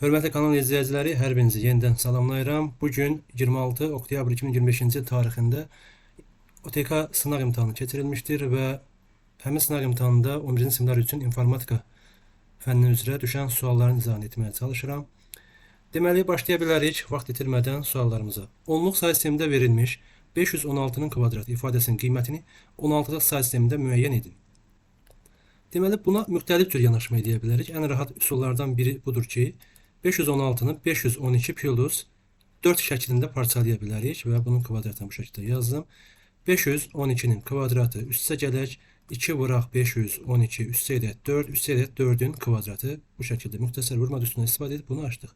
Hörmətli kanal izləyiciləri, hər birinizi yenidən salamlayıram. Bugün 26 oktyabr 2025-ci il tarixində OTK sınaq imtahanı keçirilmişdir və həmin sınaq imtahanında 11-ci siniflər üçün informatika fənni üzrə düşən sualların izahını etməyə çalışıram. Deməli, başlaya bilərik vaxt itirmədən suallarımıza. Onluq say sistemində verilmiş 516-nın kvadrat ifadəsinin qiymətini 16-lıq say sistemində müəyyən edin. Deməli, buna müxtəlif cür yanaşma edə bilərik. Ən rahat üsullardan biri budur ki, 516-nı 512 plus 4 şəklində parçalaya bilərik və bunun kvadratını bu şəkildə yazdım. 512-nin kvadratı üstə gələk, 2 vuraq 512 üstə edək 4, üstə edək 4-ün kvadratı bu şəkildə müxtəsər vurma üsulundan istifadə edib bunu açdıq.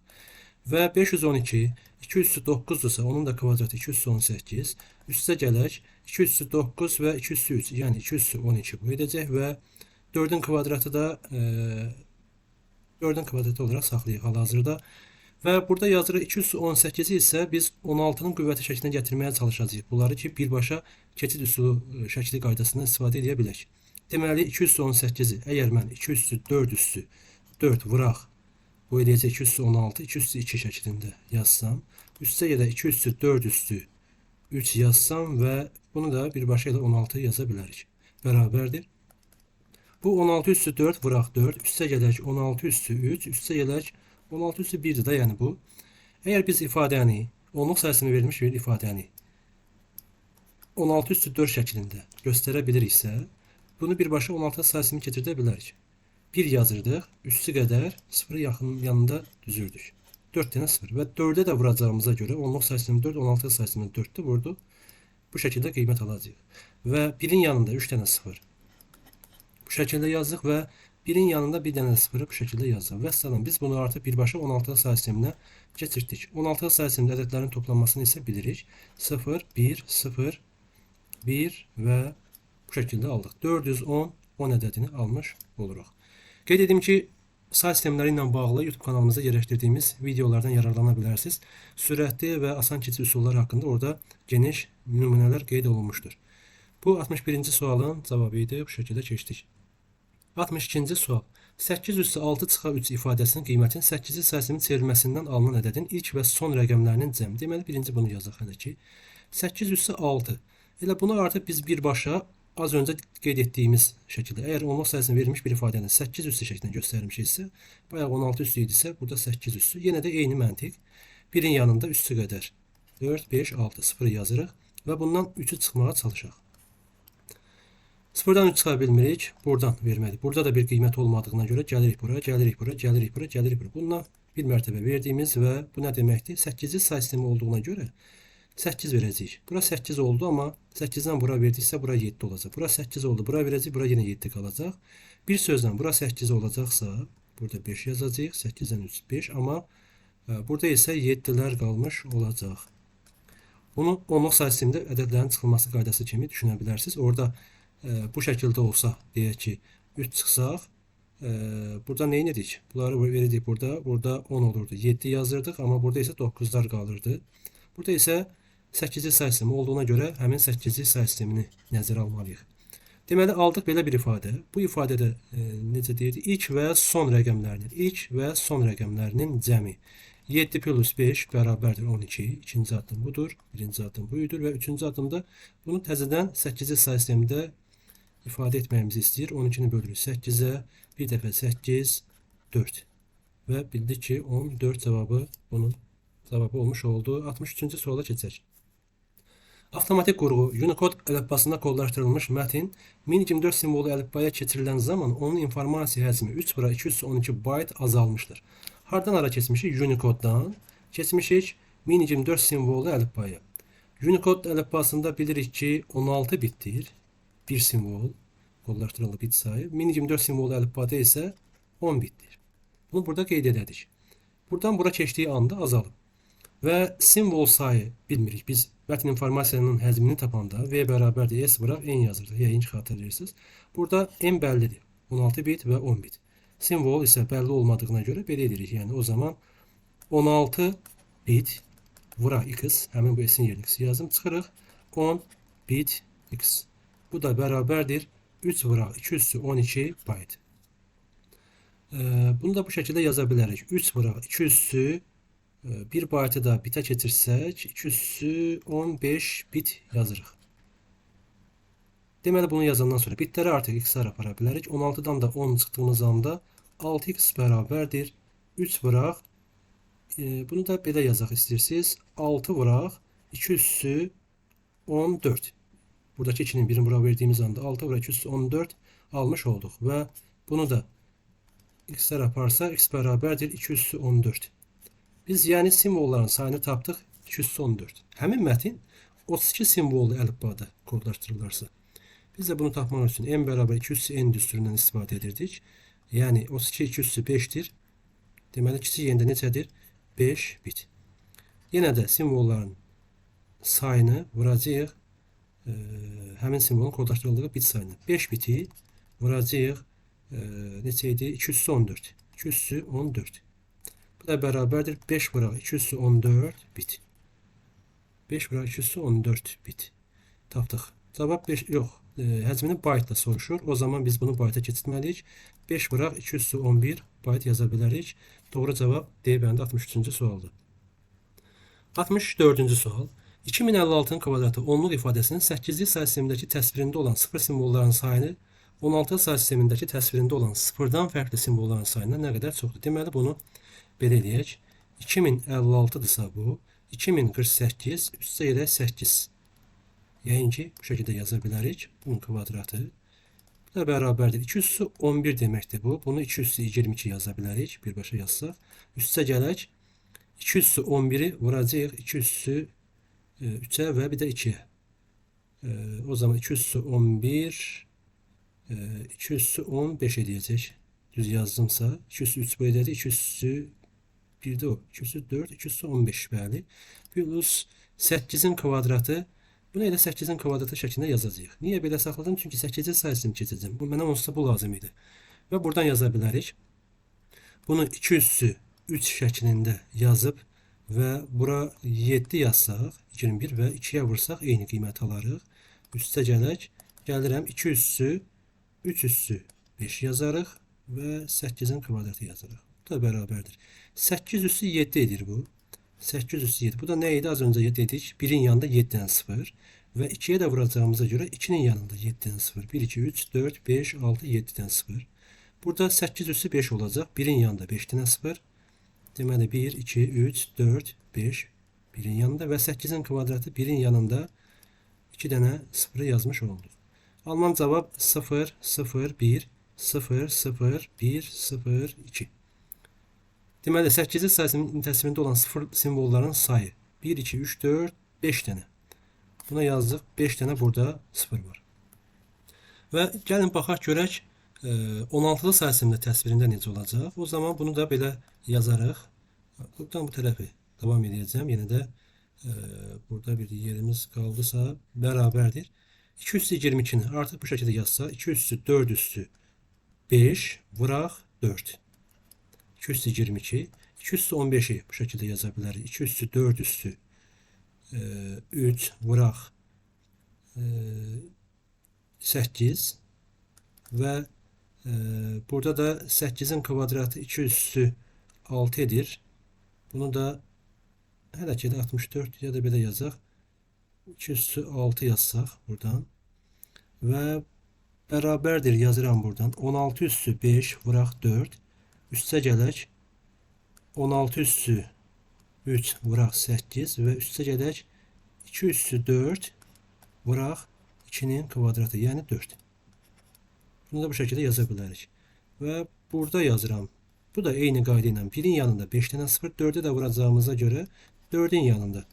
Və 512 2 üstü 9-dursa onun da kvadratı 2 üstü 18, üstə gələk 2 üstü 9 və 2 üstü 3, yəni 2 üstü 12 bu edəcək və 4'ün kvadratı da 4'ün kvadratı olarak saxlayıq hal-hazırda. Və burada yazırıq 218-i isə biz 16-nın qüvvəti şəklinə gətirməyə çalışacağıq. Bunları ki, birbaşa keçid üsulu şəkli qaydasından istifadə edə bilək. Deməli, 218-i əgər mən 2 üstü 4 üstü 4 vuraq, bu eləyəcək 2 üstü 16, 2 üstü 2 şəklində yazsam, üstə ya da 2 üstü 4 üstü 3 yazsam və bunu da birbaşa ilə 16 yaza bilərik. Bərabərdir. Bu 16 üstü 4 vuraq 4, üstə gələk 16 üstü 3, üstə gələk 16 üstü 1-dir də, yəni bu. Əgər biz ifadəni, onluq sayısını verilmiş bir ifadəni 16 üstü 4 şəklində göstərə biliriksə, bunu birbaşa 16 sayısını keçirdə bilərik. 1 yazırdıq, üstü qədər 0 yaxın yanında düzürdük. 4 dənə 0 və 4-ə də vuracağımıza görə onluq sayısını 4, 16 sayısını 4-də vurdu. Bu şəkildə qiymət alacağıq. Və 1-in yanında 3 dənə 0. Bu şəkildə yazdıq və 1'in yanında bir dənə sıfırı bu şəkildə yazdıq. Və salam biz bunu artıq birbaşa 16-lıq say sisteminə keçirdik. 16-lıq say sistemində ədədlərin toplanmasını isə bilirik. 0, 1, 0, 1 və bu şəkildə aldıq. 410, 10 ədədini almış oluruq. Qeyd edim ki, say sistemləri ilə bağlı YouTube kanalımızda yerləşdirdiyimiz videolardan yararlana bilərsiniz. Sürətli və asan keçid üsulları haqqında orada geniş nümunələr qeyd olunmuşdur. Bu 61-ci sualın cavabı idi. Bu şəkildə keçdik. 62-ci sual. 8 üstü 6 çıxa 3 ifadəsinin qiymətinin 8-ci sayısının çevrilməsindən alınan ədədin ilk və son rəqəmlərinin cəmi. Deməli, birinci bunu yazaq hələ ki. 8 üstü 6. Elə bunu artıq biz birbaşa az öncə qeyd etdiyimiz şəkildə. Əgər onluq sayısını verilmiş bir ifadəni 8 üstü şəklində göstərmişiksə, bayaq 16 üstü idisə, burada 8 üstü. Yenə də eyni məntiq. 1'in yanında üstü qədər 4, 5, 6, 0 yazırıq və bundan 3'ü çıxmağa çalışaq. 0'dan 3 çıxa bilmirik. Buradan verməliyik. Burada da bir qiymət olmadığına görə gəlirik bura, gəlirik bura, gəlirik bura, gəlirik bura. Bundan bir mərtəbə verdiyimiz və bu nə deməkdir? 8-ci say sistemi olduğuna görə 8 verəcəyik. Bura 8 oldu, amma 8-dən bura verdiksə bura 7 olacaq. Bura 8 oldu, bura verəcək, bura yenə 7 qalacaq. Bir sözlə bura 8 olacaqsa, burada 5 yazacağıq. 8-dən 3, 5. Amma burada isə 7'lər qalmış olacaq. Bunu onluq say sistemində ədədlərin çıxılması qaydası kimi düşünə bilərsiniz. Orada bu şəkildə olsa, deyək ki, 3 çıxsaq, burada nə edirik? Bunları verirdik burada, burada 10 olurdu. 7 yazırdıq, amma burada isə 9'lar qalırdı. Burada isə 8-ci say sistemi olduğuna görə həmin 8-ci say sistemini nəzərə almalıyıq. Deməli, aldıq belə bir ifadə. Bu ifadədə necə deyirdik? İlk və son rəqəmlərinin cəmi. 7 plus 5 bərabərdir 12. İkinci addım budur. Birinci addım buydur və üçüncü addımda bunu təzədən 8-ci say sistemində ifadə etməyimizi istəyir. 12'ni bölürük 8'ə, bir dəfə 8, 4 və bildik ki 14 cavabı bunun cavabı olmuş oldu. 63-cü suala keçək. Avtomatik qurğu Unicode əlifbasında kodlaşdırılmış mətin 1024 simvolu əlifbaya keçirilən zaman onun informasiya həcmi 3/212 byte azalmışdır. Hardan ara keçmişik? Unicode-dan keçmişik 1024 simvolu əlifbaya. Unicode əlifbasında bilirik ki 16 bitdir. Bir simvol kodlaşdırılıb bit sayı. 1024 simvolu əlifbada isə 10 bitdir. Bunu burada qeyd edədik. Buradan bura keçdiyi anda azalıb. Və simvol sayı bilmirik. Biz mətin informasiyanın həcmini tapanda V bərabərdir S vuraq N yazırdıq. Yəqin ki xatırlayırsınız. Burada N bəllidir. 16 bit və 10 bit. Simvol isə bəlli olmadığına görə belə edirik. Yəni o zaman 16 bit vuraq X. Həmin bu S-in yerinə X yazdım. Çıxırıq 10 bit X. Bu da bərabərdir 3 vuraq 2 üssü 12 byte. Bunu da bu şəkildə yaza bilərik. 3 vuraq 2 üssü 1 byte da bitə keçirsək 2 üssü 15 bit yazırıq. Deməli bunu yazandan sonra bitləri artıq x-lər apara bilərik. 16-dan da 10 çıxdığımız anda 6x bərabərdir 3 vuraq. Bunu da belə yazaq istəyirsiniz. 6 vuraq 2 üssü 14. Buradakı 2'nin birini bura verdiğimiz anda 6 vuraq 2 üssü 14 almış olduk. Ve bunu da x-lər aparsa x bərabərdir 2 üssü 14. Biz yəni simvolların sayını tapdıq 2 üssü 14. Həmin mətin 32 simvollu əlifbada kodlaşdırılarsa. Biz de bunu tapmaq üçün n bərabər 2 üssü n düsturundan istifadə edirdik. Yəni 32 2 üssü 5'dir. Deməli kiçik n-də necədir? 5 bit. Yenə də simvolların sayını vuracağıq həmin simvolun kodlaşdırıldığı bit sayını. 5 biti vuracağıq neçə idi? 2 üssü 14. 2 üssü 14. Bu da bərabərdir 5 vuraq 2 üssü 14 bit. 5 vuraq 2 üssü 14 bit. Tapdıq. Cavab 5 yox. Həcmini byte ilə soruşur. O zaman biz bunu byte-a keçirməliyik. 5 vuraq 2 üssü 11 byte yaza bilərik. Doğru cavab D bəndi 63-cü sualdır. 64-cü sual. 2056'nın kvadratı onluq ifadəsinin 8'li say sistemindəki təsvirində olan sıfır simvolların sayını 16 say sistemindəki təsvirində olan sıfırdan fərqli simvolların sayından nə qədər çoxdur? Deməli bunu belə eləyək. 2056'dırsa bu 2048 üstə gedək 8. Yəni ki bu şəkildə yaza bilərik. Bunun kvadratı. Bu da bərabərdir. 2 üssü 11 deməkdir bu. Bunu 2 üssü 22 yaza bilərik. Birbaşa yazsaq. Üstə gələk. 2 üssü 11'i vuracağıq. 2 üssü 3'e ve bir de 2'ye. O zaman 2 üssü 11 2 üssü 15 edəcək. Düz yazdımsa 2 üssü 3 bu edəcək. 2 üssü 1 də o. 2 üssü 4 2 üssü 15 bəli. Plus 8'in kvadratı. Bunu elə 8'in kvadratı şəklində yazacağıq. Niyə belə saxladım? Çünki 8'i sayısını keçəcəm. Bu mənə onsuz da bu lazım idi. Və buradan yaza bilərik. Bunu 2 üssü 3 şəklində yazıb və bura 7 yazsaq 21 və 2'yə vursaq eyni qiymət alarıq. Üstə gələk. Gəlirəm 2 üssü 3 üssü 5 yazarıq və 8'in kvadratı yazarıq. Bu da bərabərdir. 8 üssü 7 edir bu. 8 üssü 7. Bu da nə idi? Az öncə dedik. 1'in yanında 7'dən 0 və 2'yə də vuracağımıza görə 2'nin yanında 7'dən 0. 1, 2, 3, 4, 5, 6, 7'dən 0. Burada 8 üssü 5 olacaq. 1'in yanında 5'dən 0. Deməli 1, 2, 3, 4, 5 1'in yanında və 8'in kvadratı 1'in yanında 2 dənə 0'ı yazmış olduq. Alınan cavab 0, 0, 1, 0, 0, 1, 0, 2. Deməli 8'li sayısının təsvirində olan 0 simvolların sayı 1, 2, 3, 4, 5 dənə. Buna yazdıq. 5 dənə burada 0 var. Və gəlin baxaq görək 16'lı say sistemində təsvirində necə olacaq. O zaman bunu da belə yazarıq. Buradan bu tərəfi devam edəcəm. Yenə də burada bir yerimiz qaldısa bərabərdir. 2 üssü 22'ni artıq bu şəkildə yazsa 2 üssü 4 üssü 5 vuraq 4. 2 üssü 22. 2 üssü 15'i bu şəkildə yaza bilərik. 2 üssü 4 üssü 3 vuraq 8 və burada da 8'in kvadratı 2 üssü 6 edir. Bunu da hələ ki də 64 ya da belə yazaq. 2 üssü 6 yazsaq buradan. Və bərabərdir yazıram buradan. 16 üssü 5 vuraq 4. Üstə gələk. 16 üssü 3 vuraq 8 və üstə gələk 2 üssü 4 vuraq 2'nin kvadratı yəni 4. Bunu da bu şəkildə yaza bilərik. Və burada yazıram. Bu da eyni qayda ilə 1'in yanında 5 dənə 0, 4'e də vuracağımıza görə 4'ün yanında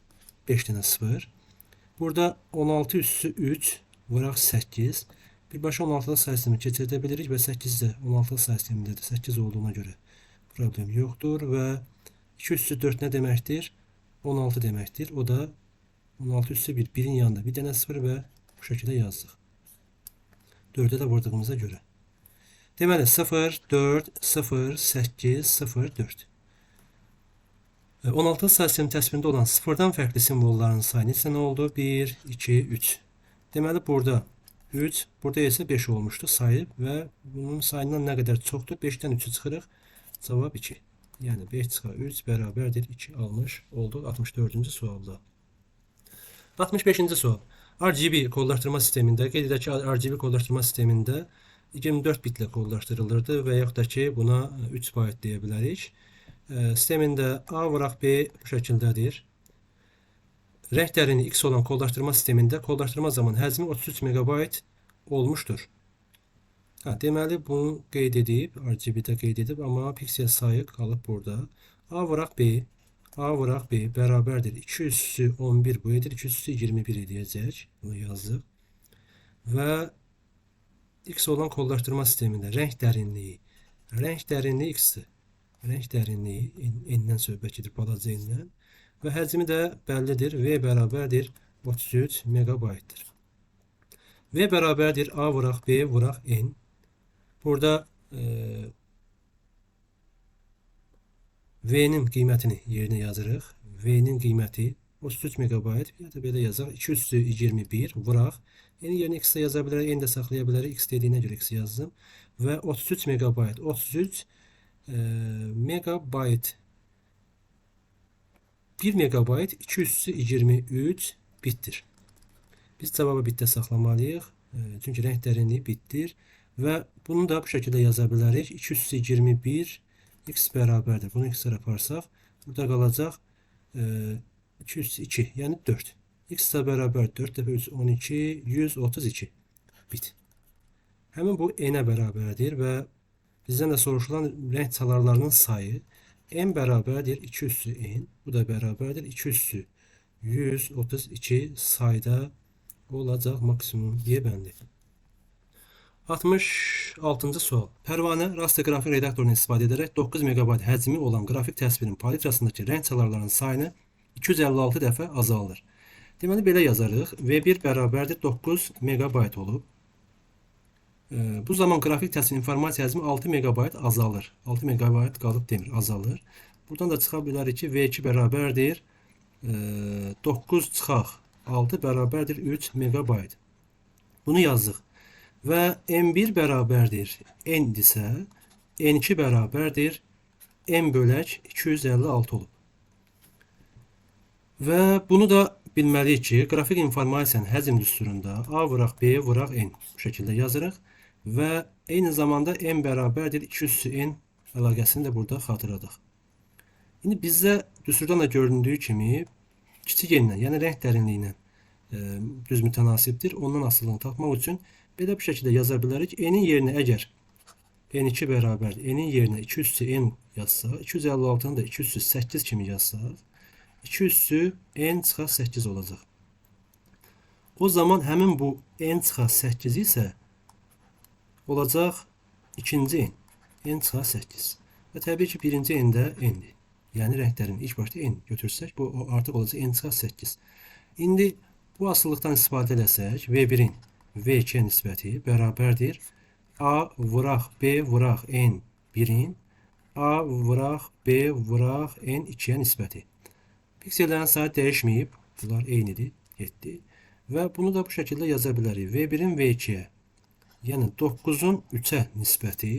5 dənə 0. Burada 16 üssü 3 vuraq 8. Birbaşa 16'lı say sistemini keçirdə bilirik və 8 də 16'lı say sistemindədir. 8 olduğuna görə problem yoxdur və 2 üssü 4 nə deməkdir? 16 deməkdir. O da 16 üssü 1, 1'in yanında bir dənə 0 və bu şəkildə yazdıq. 4'e də vurduğumuza görə. Deməli 0, 4, 0, 8, 0, 4. 16 say sistemi təsvirində olan sıfırdan fərqli simvolların sayı neçə oldu? 1, 2, 3. Deməli burada 3. Burada ise 5 olmuştu sayı ve bunun sayından ne kadar çoxdur? 5'ten 3'ü çıxırıq. Cavab 2. Yəni 5 çıxar 3 bərabərdir 2 almış olduq 64-cü sualda. 65-ci sual. RGB kodlaşdırma sistemində, qeyd edək ki, RGB kodlaşdırma sistemində 24 bitlə kodlaşdırılırdı və yaxud da ki, buna 3 byte deyə bilərik. Sistemində A vuraq B bu şəkildədir. Rəng dərinliyi X olan kodlaşdırma sistemində kodlaşdırma zaman həcmi 33 MB olmuşdur. Deməli, bunu qeyd edib, RGB-də qeyd edib, amma piksel sayı qalıb burada. A vuraq B, A vuraq B bərabərdir. 2 üssü 11 bu edir, 2 üssü 21 edəcək. Bunu yazdıq. Və X olan kodlaşdırma sistemində rəng dərinliyi X-dir. Rəng dərinliyi N-dən söhbət gedir, balaca N-dən. Və həcmi də bəllidir. V bərabərdir 33 MB-dir. V bərabərdir A vuraq B vuraq N. Burada V'nin qiymətini yerinə yazırıq. V'nin qiyməti 33 MB ya da belə yazaq. 2 üstü 21 vuraq. N yerinə X-də yaza bilərik, N də saxlaya bilərik. X dediyinə görə X yazdım. Və 33 MB. 33 MB 1 MB 2 üstü 23 bittir. Biz cavabı bitdə saxlamalıyıq. Çünki rəng dərinliyi bittir. Və bunu da bu şəkildə yaza bilərik. 2 üstü 21 X bərabərdir. Bunu X yaparsaq, burada qalacaq 2 üstü 2, yəni 4. X da bərabər 4 dəfə 3, 12, 132 bit. Həmin bu N-ə bərabərdir və bizdən də soruşulan rəng çalarlarının sayı N bərabərdir 2 üstü N. Bu da bərabərdir 2 üstü 132 sayda olacaq maksimum Y bəndi. 66-cı sual. Pərvanə raster qrafik redaktorunu istifadə edərək 9 MB həcmi olan qrafik təsvirin palitrasındakı rəng çalarlarının sayını 256 dəfə azaldır. Deməli, belə yazarıq. V1 bərabərdir 9 MB olub. Bu zaman qrafik təsvir informasiya həcmi 6 MB azalır. 6 MB qalıb demir, azalır. Buradan da çıxa bilərik ki, V2 bərabərdir 9 çıxaq 6 bərabərdir 3 MB. Bunu yazdıq. Və N1 bərabərdir N-dirsə, N2 bərabərdir N bölək 256 olub. Və bunu da bilməliyik ki, qrafik informasiyanın həcm düsturunda A vuraq B vuraq N bu şəkildə yazırıq. Və eyni zamanda N bərabərdir 2 üssü N əlaqəsini də burada xatırladıq. İndi bizdə düsturdan da göründüyü kimi kiçik N-lə, yəni rəng dərinliyinə düz mütənasibdir. Ondan asılılığını tapmaq üçün belə bu şəkildə yaza bilərik. N-in yerinə əgər N2 bərabərdir, N-in yerinə 2 üssü N yazsaq, 256-nı da 2 üssü 8 kimi yazsaq, 2 üssü N çıxar 8 olacaq. O zaman həmin bu N çıxar 8 isə olacaq ikinci N. N çıxar 8. Və təbii ki, birinci N də N-dir. Yəni rənglərin ilk başda N götürsək, bu artıq olacaq N çıxar 8. İndi bu asıllıqdan istifadə eləsək, V1-in V2-yə nisbəti bərabərdir A vuraq B vuraq N 1-in A vuraq B vuraq N 2-yə nisbəti. Piksellərin sayı dəyişməyib, bunlar eynidir, 7. Və bunu da bu şəkildə yaza bilərik. V1-in V2-yə, yəni 9-un 3-ə nisbəti,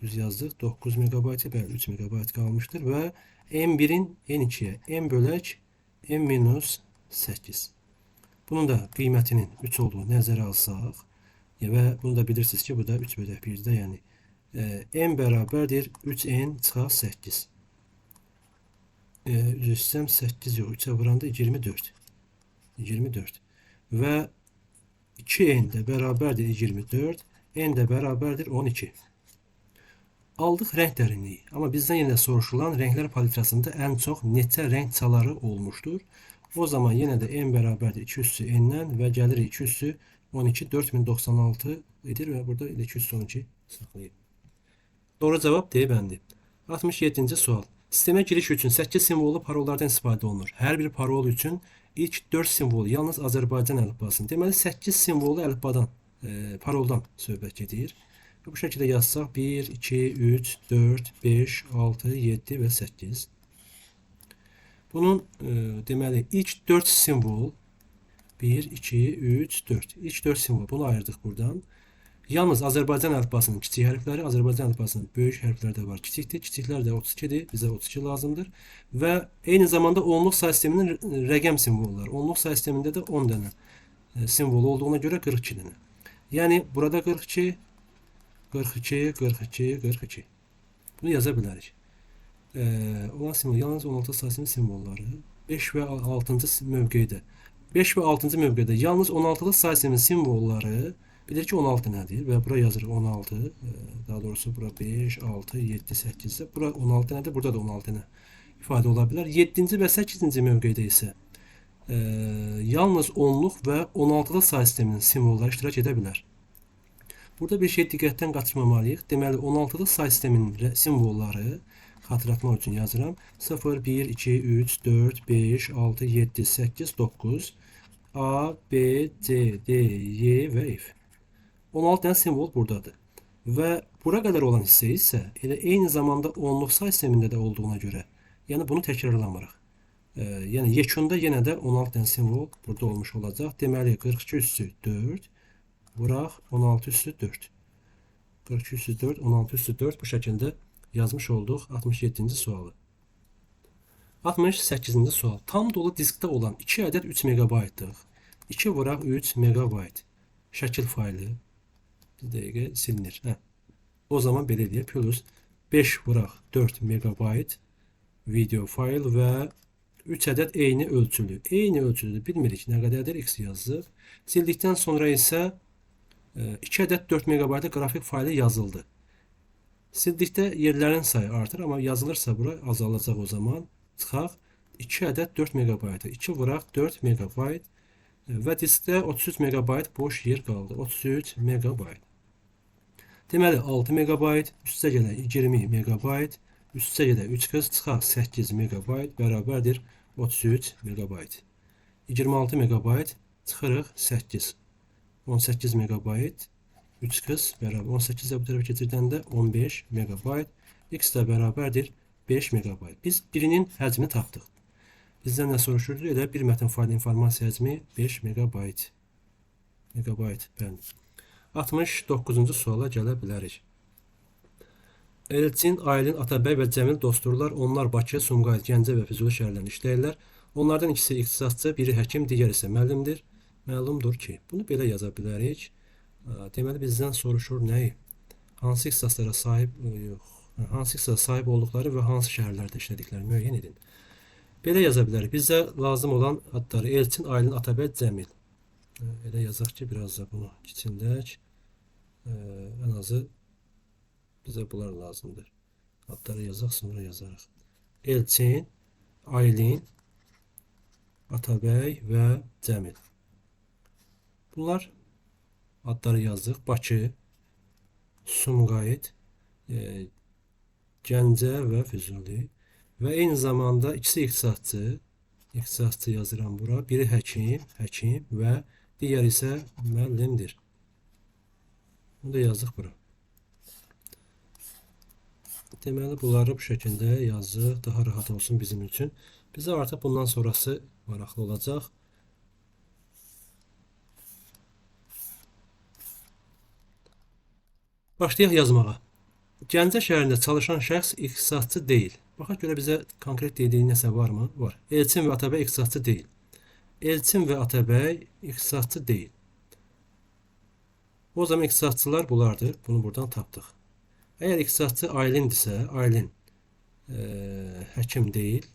düz yazdıq, 9 MB, bəli 3 MB qalmışdır və N1-in N2-yə, N bölək N minus 8. Bunun da qiymətinin 3 olduğunu nəzərə alsaq və bunu da bilirsiniz ki, bu da 3 bölək 1-də, yəni N bərabərdir 3N çıxar 8. Üzr istəyirəm, 8 yox, 3-ə vuranda 24. 24. Və 2N də bərabərdir 24, N də bərabərdir 12. Aldıq rəng dərinliyi. Amma bizdən yenə soruşulan rənglər palitrasında ən çox neçə rəng çaları olmuşdur? O zaman yenə də N bərabərdir 2 üssü N-dən və gəlir 2 üssü 12, 4096 edir və burada 2 üssü 12 saxlayıb. Doğru cavab D bəndi. 67-ci sual. Sistemə giriş üçün 8 simvollu parollardan istifadə olunur. Hər bir parol üçün ilk 4 simvol yalnız Azərbaycan əlifbasının. Deməli 8 simvollu əlifbadan, paroldan söhbət gedir. Bu şəkildə yazsaq 1, 2, 3, 4, 5, 6, 7 və 8. Bunun deməli ilk 4 simvol 1, 2, 3, 4. İlk 4 simvol. Bunu ayırdık buradan. Yalnız Azərbaycan əlifbasının kiçik hərfləri, Azərbaycan əlifbasının böyük hərfləri də var. Kiçikdir. Kiçiklər də 32-dir. Bizə 32 lazımdır. Və eyni zamanda onluq say sisteminin rəqəm simvolları. Onluq say sistemində də 10 dənə simvol olduğuna görə 42 dənə. Yəni burada 42, 42, 42, 42. Bunu yaza bilərik. Olan simvol yalnız 16 sayısının simvolları 5 və 6-cı mövqedə. 5 və 6-cı mövqedə yalnız 16-lı say sisteminin simvolları. Bilir ki 16 nədir və bura yazırıq 16. Daha doğrusu bura 5, 6, 7, 8 isə bura 16 nədir? Burada da 16 nə ifadə ola bilər. 7-ci və 8-ci mövqedə isə yalnız onluq və 16-lı say sisteminin simvolları iştirak edə bilər. Burada bir şey diqqətdən qaçırmamalıyıq. Deməli 16-lı say sisteminin simvolları xatırlatmaq üçün yazıram. 0, 1, 2, 3, 4, 5, 6, 7, 8, 9, A, B, C, D, Y və F. 16 dənə simvol buradadır. Və bura qədər olan hissə isə elə eyni zamanda onluq say sistemində də olduğuna görə, yəni bunu təkrarlamırıq. Yəni yekunda yenə də 16 dənə simvol burada olmuş olacaq. Deməli 42 üssü 4, vuraq 16 üssü 4. 42 üssü 4, 16 üssü 4 bu şəkildə yazmış olduq 67-ci sualı. 68-ci sual. Tam dolu diskdə olan 2 ədəd 3 megabaytlıq. 2 vuraq 3 megabayt şəkil faylı bir dəqiqə silinir. O zaman belə deyək. Plus 5 vuraq 4 megabayt video fayl və 3 ədəd eyni ölçülü. Eyni ölçülü bilmirik nə qədərdir, x yazıq. Sildikdən sonra isə 2 ədəd 4 megabayt qrafik faylı yazıldı. Sildikdə yerlərin sayı artır, amma yazılırsa bura azalacaq o zaman. Çıxaq 2 ədəd 4 megabayt. 2 vuraq 4 megabayt və diskdə 33 megabayt boş yer qaldı. 33 megabayt. Deməli 6 megabayt, üstə gələ 20 megabayt, üstə gələ 3 qız çıxaq 8 megabayt bərabərdir 33 megabayt. 26 megabayt çıxırıq 8. 18 megabayt 3 qız bərabər 18 də bu tərəfə keçirdəndə 15 megabayt, x də bərabərdir 5 megabayt. Biz birinin həcmini tapdıq. Bizdən nə soruşurdu? Elə bir mətn faylı informasiya həcmi 5 megabayt. Megabayt bəli. 69-cu suala gələ bilərik. Elçin, Aylin, Atabəy və Cəmil dostdurlar. Onlar Bakı, Sumqayıt, Gəncə və Füzuli şəhərlərində işləyirlər. Onlardan ikisi ixtisasçı, biri həkim, digəri isə müəllimdir. Məlumdur ki, bunu belə yaza bilərik. Deməli bizdən soruşur nəyi? Hansı ixtisaslara sahib, hansı ixtisasa sahib olduqları və hansı şəhərlərdə işlədikləri müəyyən edin. Belə yaza bilərik. Bizə lazım olan adları Elçin, Aylin, Atabəy, Cəmil. Elə yazaq ki, biraz da bunu kiçildək. Ən azı bizə bunlar lazımdır. Adları yazaq, sonra yazarıq. Elçin, Aylin, Atabəy və Cəmil. Bunlar adları yazdıq. Bakı, Sumqayıt, Gəncə və Füzuli. Və eyni zamanda ikisi ixtisasçı yazıram bura. Biri həkim və digəri isə müəllimdir. Bunu da yazdıq bura. Deməli bunları bu şəkildə yazıq, daha rahat olsun bizim üçün. Bizə artıq bundan sonrası maraqlı olacaq. Başlayaq yazmağa. Gəncə şəhərində çalışan şəxs ixtisasçı deyil. Baxaq görə bizə konkret dediyi nəsə varmı? Var. Elçin və Atabəy ixtisasçı deyil. Elçin və Atabəy ixtisasçı deyil. O zaman ixtisasçılar bunlardır. Bunu buradan tapdıq. Əgər ixtisasçı Aylindirsə, Aylin həkim deyil,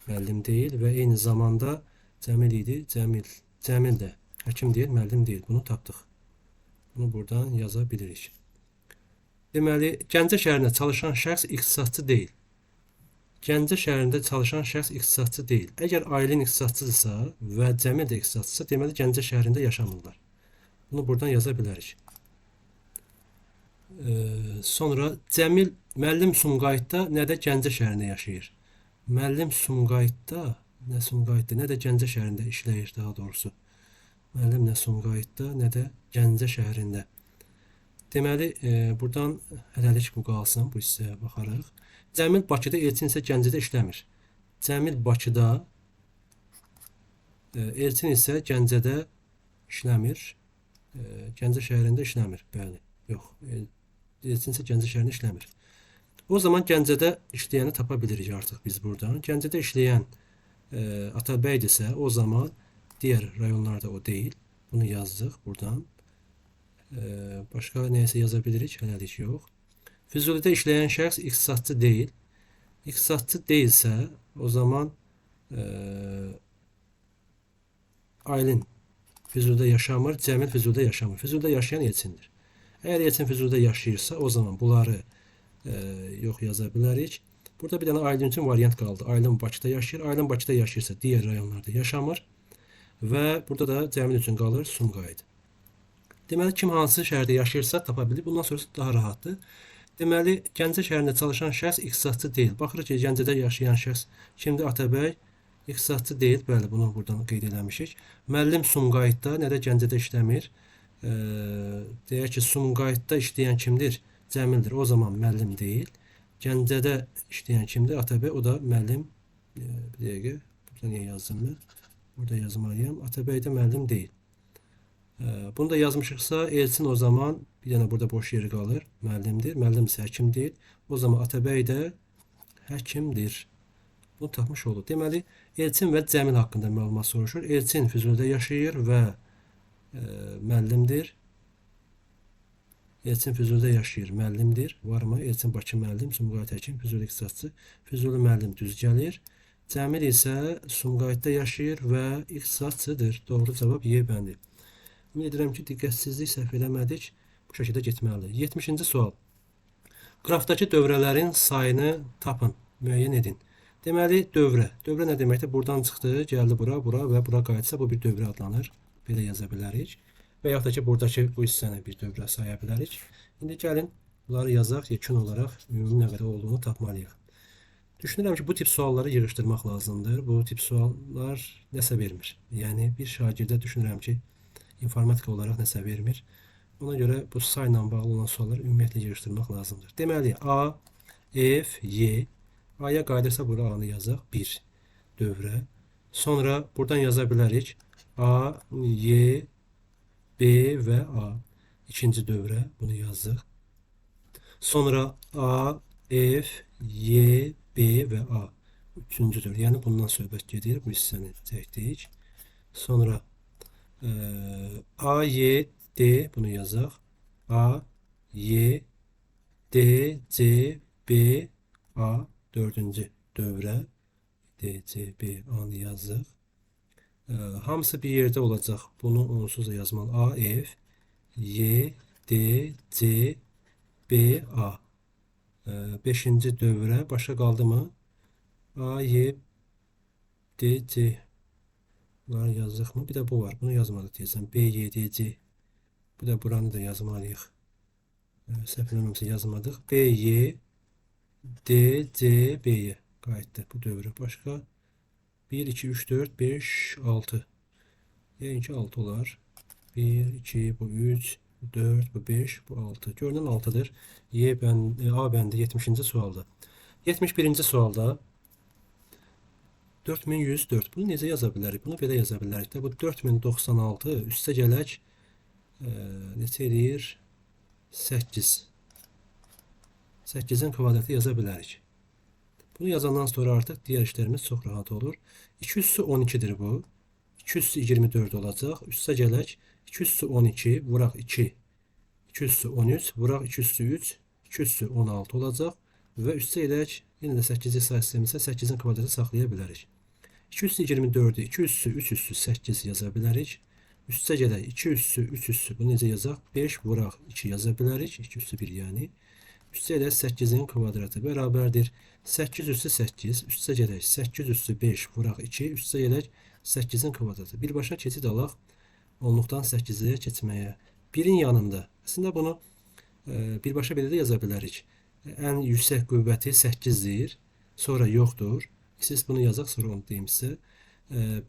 müəllim deyil və eyni zamanda Cəmil idi. Cəmil də həkim deyil, müəllim deyil. Bunu tapdıq. Bunu buradan yaza bilirik. Deməli, Gəncə şəhərində çalışan şəxs ixtisasçı deyil. Gəncə şəhərində çalışan şəxs ixtisasçı deyil. Əgər Aylin ixtisasçıdırsa və Cəmil də ixtisasçıdırsa, deməli Gəncə şəhərində yaşamırlar. Bunu buradan yaza bilərik. Sonra Cəmil müəllim Sumqayıtda, nə də Gəncə şəhərində yaşayır. Müəllim Sumqayıtda, nə də Gəncə şəhərində işləyir daha doğrusu. Müəllim nə Sumqayıtda, nə də Gəncə şəhərində. Deməli, buradan hələlik bu qalsın, bu hissəyə baxarıq. Cəmil Bakıda, Elçin isə Gəncədə işləmir. Cəmil Bakıda, Elçin isə Gəncədə işləmir. Gəncə şəhərində işləmir. Bəli. Yox. Elçin isə Gəncə şəhərində işləmir. O zaman Gəncədə işləyəni tapa bilirik artıq biz buradan. Gəncədə işləyən Atabəydirsə, o zaman diğer rayonlarda o değil. Bunu yazdık buradan. Başka neyse yazabiliriz. Hələlik yox. Füzulidə işleyen şəxs iqtisadçı değil. İqtisadçı değilsə, o zaman Aylin Füzulidə yaşamır, Cəmil Füzulidə yaşamır. Füzulidə yaşayan Elçindir. Eğer Elçin Füzulidə yaşayırsa, o zaman bunları yox yaza bilərik. Burada bir tane Aylin için variant kaldı. Aylin Bakıda yaşayır. Aylin Bakıda yaşayırsa diğer rayonlarda yaşamır. Və burada da Cəmil üçün qalır Sumqayıt. Deməli, kim hansı şəhərdə yaşayırsa tapa bilir. Bundan sonrası daha rahatdır. Deməli, Gəncə şəhərində çalışan şəxs iqtisadçı deyil. Baxırıq ki, Gəncədə yaşayan şəxs kimdir? Atabəy iqtisadçı deyil. Bəli, bunu buradan qeyd eləmişik. Müəllim Sumqayıtda, nə də Gəncədə işləmir. Deyək ki, Sumqayıtda işləyən kimdir? Cəmildir. O zaman müəllim deyil. Gəncədə işləyən kimdir? Atabəy, o da müəllim. Bir dəqiqə, burada niyə yazdım mən? Burada yazmalıyım. Atabəydə müəllim deyil. Bunu da yazmışıqsa Elçin o zaman bir dənə burada boş yeri qalır. Müəllimdir. Müəllim isə həkim deyil. O zaman Atabəy də həkimdir. Bunu tapmış oldu. Deməli, Elçin və Cəmil haqqında məlumat soruşur. Elçin Füzulidə yaşayır və müəllimdir. Elçin Füzulidə yaşayır, müəllimdir. Varmı? Elçin Bakı müəllim, Sumqayıt həkim, Füzuli iqtisadçı. Füzuli müəllim düz gəlir. Cəmil isə Sumqayıtda yaşayır və iqtisadçıdır. Doğru cavab Y bəndi. Ümid edirəm ki, diqqətsizlik səhv eləmədik. Bu şəkildə getməlidir. 70-ci sual. Qrafdakı dövrələrin sayını tapın, müəyyən edin. Deməli, dövrə. Dövrə nə deməkdir? Buradan çıxdı, gəldi bura, bura və bura qayıtsa bu bir dövrə adlanır. Belə yaza bilərik. Və yaxud da ki, buradakı bu hissəni bir dövrə saya bilərik. İndi gəlin, bunları yazaq, yekun olaraq ümumi nə qədər olduğunu tapmalıyıq. Düşünürəm ki, bu tip sualları yığışdırmaq lazımdır. Bu tip suallar nəsə vermir. Yəni, bir şagirdə düşünürəm ki, informatika olaraq nəsə vermir. Ona görə bu sayla bağlı olan sualları ümumiyyətlə yığışdırmaq lazımdır. Deməli, A, F, Y. A-ya qayıdırsa bura A-nı yazaq. 1 dövrə. Sonra buradan yaza bilərik. A, Y, B və A. İkinci dövrə. Bunu yazdıq. Sonra A, F, Y, B və A. Üçüncü dövrə. Yəni bundan söhbət gedir. Bu hissəni çəkdik. Sonra A, Y, D. Bunu yazaq. A, Y, D, C, B, A. Dördüncü dövrə. D, C, B, A-nı yazdıq. Hamısı bir yerde olacaq. Bunu onsuz da yazmalı. A, F, Y, D, C, B, A. Beşinci dövrə. Başqa qaldı mı? A, Y, D, C. Bunları yazdıq mı? Bir də bu var. Bunu yazmalıyıq deyəsən. B, Y, D, C. Bu da buranı da yazmalıyıq. Səhv eləmirəmsə yazmadıq. B, Y, D, C, B-yə qayıtdı bu dövrə. Başqa 1, 2, 3, 4, 5, 6. Yəqin ki 6 olar. 1, 2, bu 3, bu 4, bu 5, bu 6. Görünən 6'dır. A bəndi 70-ci sualda. 71-ci sualda 4104. Bunu necə yaza bilərik? Bunu belə yaza bilərik də. Bu 4096 üstə gələk neçə edir? 8. 8'in kvadratı yaza bilərik. Bunu yazandan sonra artık diğer işlerimiz çok rahat olur. 2 üssü 12'dir bu. 2 üssü 24 olacaq. Üstə gələk. 2 üssü 12 vuraq 2. 2 üssü 13 vuraq 2 üssü 3. 2 üssü 16 olacaq. Və üstə gələk. Yenə də 8-ci sayı sistemimizə 8'in kvadratı saxlaya bilərik. 2 üssü 24'ü 2 üssü 3 üssü 8 yaza bilərik. Üstə gələk 2 üssü 3 üssü bunu necə yazaq? 5 vuraq 2 yaza bilərik. 2 üssü 1 yəni. Üstə gələk 8'in kvadratı bərabərdir. 8 üssü 8. Üstə gələk 8 üssü 5 vuraq 2. Üstə gələk 8'in kvadratı. Birbaşa keçid alaq. Onluqdan 8'e keçməyə. 1'in yanında. Əslində bunu birbaşa belə də yaza bilərik. Ən yüksək qüvvəti 8'dir. Sonra yoxdur. Siz bunu yazaq, sonra onu deyim sizə.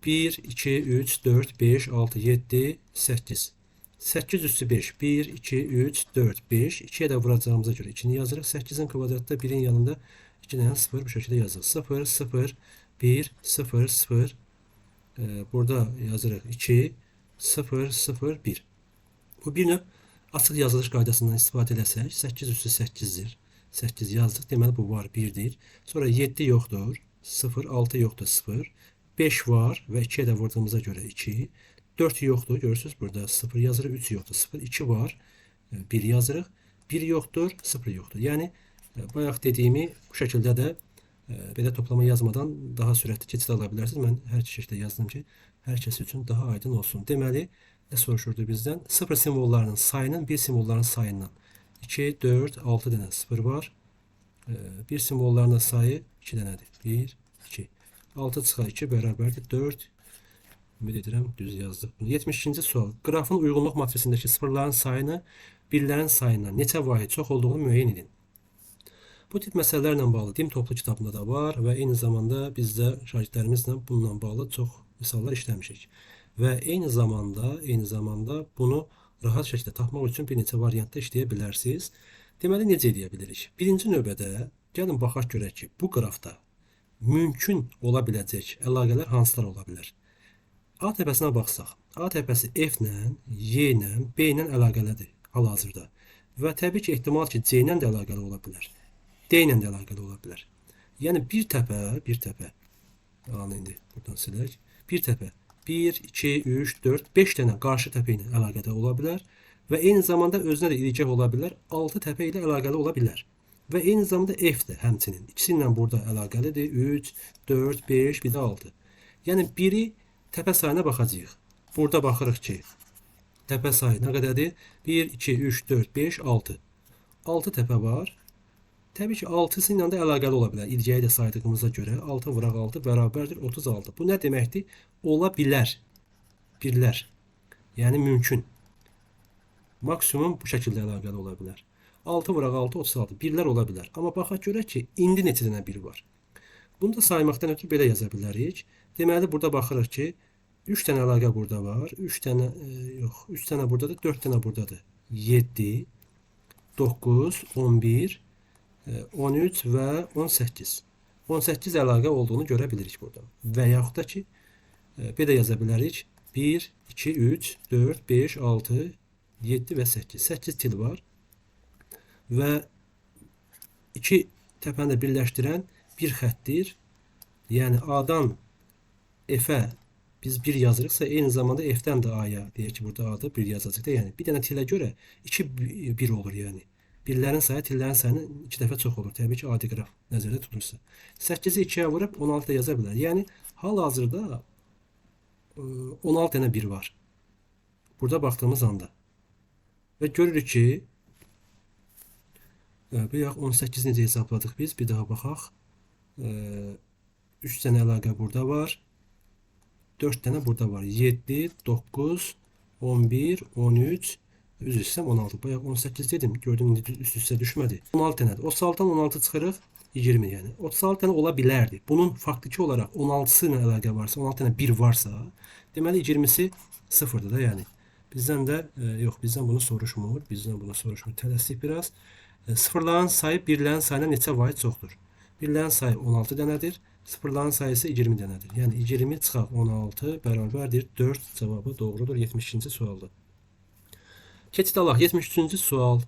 1, 2, 3, 4, 5, 6, 7, 8. 8 üstü 5. 1, 2, 3, 4, 5. 2'ye de vuracağımıza göre 2'ni yazırıq. 8'in kvadratda 1'in yanında 2 dənə 0 bu şekilde yazırıq. 0, 0, 1, 0, 0. Burada yazırıq 2, 001. Bu bir növ açıq yazılış qaydasından istifadə etsək, 8 üstü 8-dir. 8 yazdıq. Deməli bu var 1-dir. Sonra 7 yoxdur. 0, 6 yoxdur 0. 5 var və 2-yə də vurduğumuza görə 2. 4 yoxdur. Görürsüz burada 0 yazırıq. 3 yoxdur 0. 2 var. 1 yazırıq. 1 yoxdur. 0 yoxdur. Yəni bayaq dediyimi bu şəkildə də belə toplama yazmadan daha sürətli keçid ala bilərsiniz. Mən hər iki şəkildə yazdım ki, hər kəs üçün daha aydın olsun. Deməli, ne soruşurdu bizden? 0 simvollarının sayının 1 simvolların sayından. 2, 4, 6 tane 0 var. 1 simvollarının sayı 2 tanedir. 1, 2. 6 çıxar 2 bərabərdir 4. Ümid edirəm düz yazdıq. 72-ci sual. Qrafın uyğunluq matrisindəki sıfırların sayını birlərin sayından neçə vahid çox olduğunu müəyyən edin. Bu tip məsələlərlə bağlı DİM toplu kitabında da var və eyni zamanda biz də şagirdlərimizlə bununla bağlı çox misallar işləmişik. Və eyni zamanda bunu rahat şəkildə tapmaq üçün bir neçə variantda işləyə bilərsiniz. Deməli, necə edə bilərik? Birinci növbədə gəlin baxaq görək ki, bu qrafda mümkün ola biləcək əlaqələr hansılar ola bilər? A təpəsinə baxsaq, A təpəsi F ilə, Y ilə, B ilə əlaqəlidir hal-hazırda. Və təbii ki, ehtimal ki, C ilə də əlaqəli ola bilər. D ilə də əlaqəli ola bilər. Yəni bir təpə, alın indi buradan silək. Bir təpə 1, 2, 3, 4, 5 dənə qarşı təpə ilə əlaqədə ola bilər və eyni zamanda özünə də ilgək ola bilər, 6 təpə ilə əlaqəli ola bilər. Və eyni zamanda F də həmçinin. İkisi ilə burada əlaqəlidir. 3, 4, 5, bir də 6. Yəni biri təpə sayına baxacağıq. Burada baxırıq ki, təpə sayı nə qədərdir? 1, 2, 3, 4, 5, 6. 6 təpə var. Təbii ki, 6-sı ilə də əlaqəli ola bilər. İlgəyi də saydığımıza görə 6 vuraq 6 bərabərdir 36. Bu nə deməkdir? Ola bilər. Birlər. Yəni mümkün. Maksimum bu şəkildə əlaqəli ola bilər. 6 vuraq 6 36. Birlər ola bilər. Amma baxaq görək ki, indi neçə dənə bir var. Bunu da saymaqdan ötürü belə yaza bilərik. Deməli, burada baxırıq ki, 3 dənə əlaqə burada var. 3 dənə, 3 dənə buradadır, 4 dənə buradadır. 7, 9, 11, 13 və 18. 18 əlaqə olduğunu görə bilirik burada. Və yaxud da ki, belə yaza bilərik. 1, 2, 3, 4, 5, 6, 7 və 8. 8 til var. Və 2 təpəni də birləşdirən bir xəttir. Yəni A-dan F-ə biz 1 yazırıqsa, eyni zamanda F-dən də A-ya, deyək ki, burada A-da 1 yazacaq da. Yəni bir dənə tilə görə 2 1 olur yəni. Birlərin sayı tillərin sayının 2 dəfə çox olur. Təbii ki, adi qraf nəzərdə tutulursa. 8-i 2-yə vurub 16 da yaza bilər. Yəni hal-hazırda 16 dənə 1 var. Burada baxdığımız anda. Və görürük ki, bayaq 18 necə hesabladıq biz? Bir daha baxaq. 3 dənə əlaqə burada var. 4 dənə burada var. 7, 9, 11, 13, üzr istəyirəm 16. Bayaq 18 dedim. Gördüm indi üst-üstə düşmədi. 16 dənədir. 36-dan 16 çıxırıq 20 yəni. 36 dənə ola bilərdi. Bunun faktiki olaraq 16-sı ilə əlaqə varsa, 16 dənə 1 varsa, deməli 20-si 0-dır da yəni. Bizdən də yox, bizdən bunu soruşmur. Tələsik biraz. Sıfırların sayı birlərin sayına neçə vahid çoxdur? Birlərin sayı 16 dənədir. Sıfırların sayısı 20 dənədir. Yəni 20 çıxaq 16 bərabərdir 4 cavabı doğrudur 72-ci sualda. Keçid alaq 73-cü sual.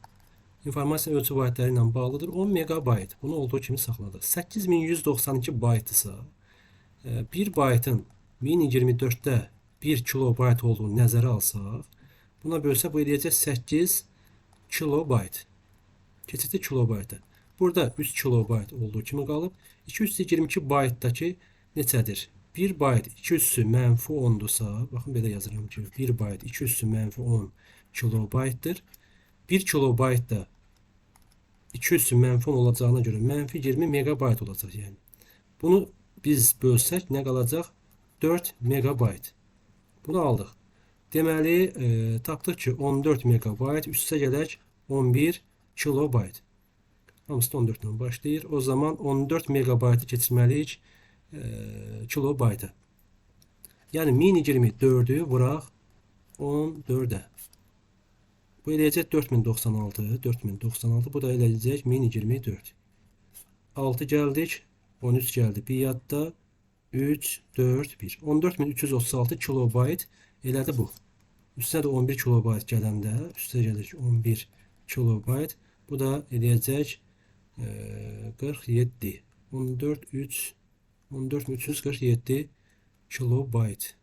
İnformasiya ölçü vahidləri ilə bağlıdır. 10 megabayt. Bunu olduğu kimi saxladıq. 8192 baytdırsa, 1 baytın 1024-də 1 kilobayt olduğunu nəzərə alsaq, buna bölsə bu eləyəcək 8 kilobayt. Keçidi kilobayta. Burada 3 kilobayt olduğu kimi qalıb. 222 baytdakı neçədir? 1 bayt 2 üssü mənfi 10'dursa, baxın belə yazıram ki, 1 bayt 2 üssü mənfi 10 kilobaytdır. 1 kilobayt da 2 üssü mənfi 10 olacağına görə mənfi 20 megabayt olacaq yəni. Bunu biz bölsək nə qalacaq? 4 megabayt. Bunu aldıq. Deməli, tapdıq ki 14 megabayt üstə gələk 11 kilobayt. Hamısı da 14 ilə başlayır. O zaman 14 megabaytı keçirməliyik kilobayta. Yəni 1024'ü vuraq 14'ə. Bu eləyəcək 4096. Bu da eləyəcək 1024. 6 gəldik. 13 gəldi. Bir yadda 3, 4, 1. 14336 kilobayt elədi bu. Üstünə də 11 kilobayt gələndə, üstə gəlir 11 kilobayt. Bu da eləyəcək 47. 14 3 14347 kilobayt.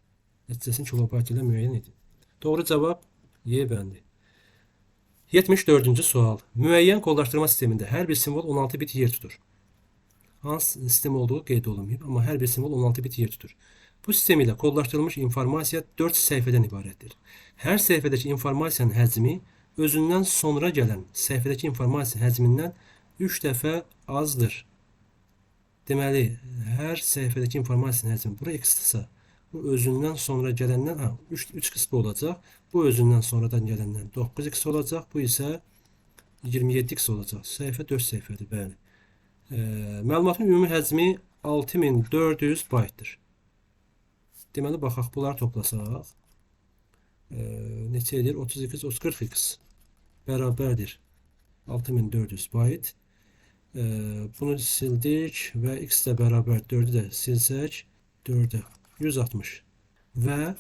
Nəticəsini kilobayt ilə müəyyən edin. Doğru cavab Y bəndi. 74-cü sual. Müəyyən kodlaşdırma sistemində hər bir simvol 16 bit yer tutur. Hansı sistem olduğu qeyd olunmayıb, amma hər bir simvol 16 bit yer tutur. Bu sistem ilə kodlaşdırılmış informasiya 4 səhifədən ibarətdir. Hər səhifədəki informasiyanın həcmi özündən sonra gələn səhifədəki informasiya həcmindən 3 dəfə azdır. Deməli, hər səhifədəki informasiyanın həcmi bura x-dırsa, bu özündən sonra gələndən 3 qismi olacaq. Bu özündən sonradan gələndən 9x olacaq. Bu isə 27x olacaq. Səhifə 4 səhifədir, bəli. Məlumatın ümumi həcmi 6400 baytdır. Deməli, baxaq, bunları toplasaq. Neçə edir? 32x, 40x bərabərdir 6400 bayt. Bunu sildik və x də bərabər 4'ü də silsək 4'ə 160. Və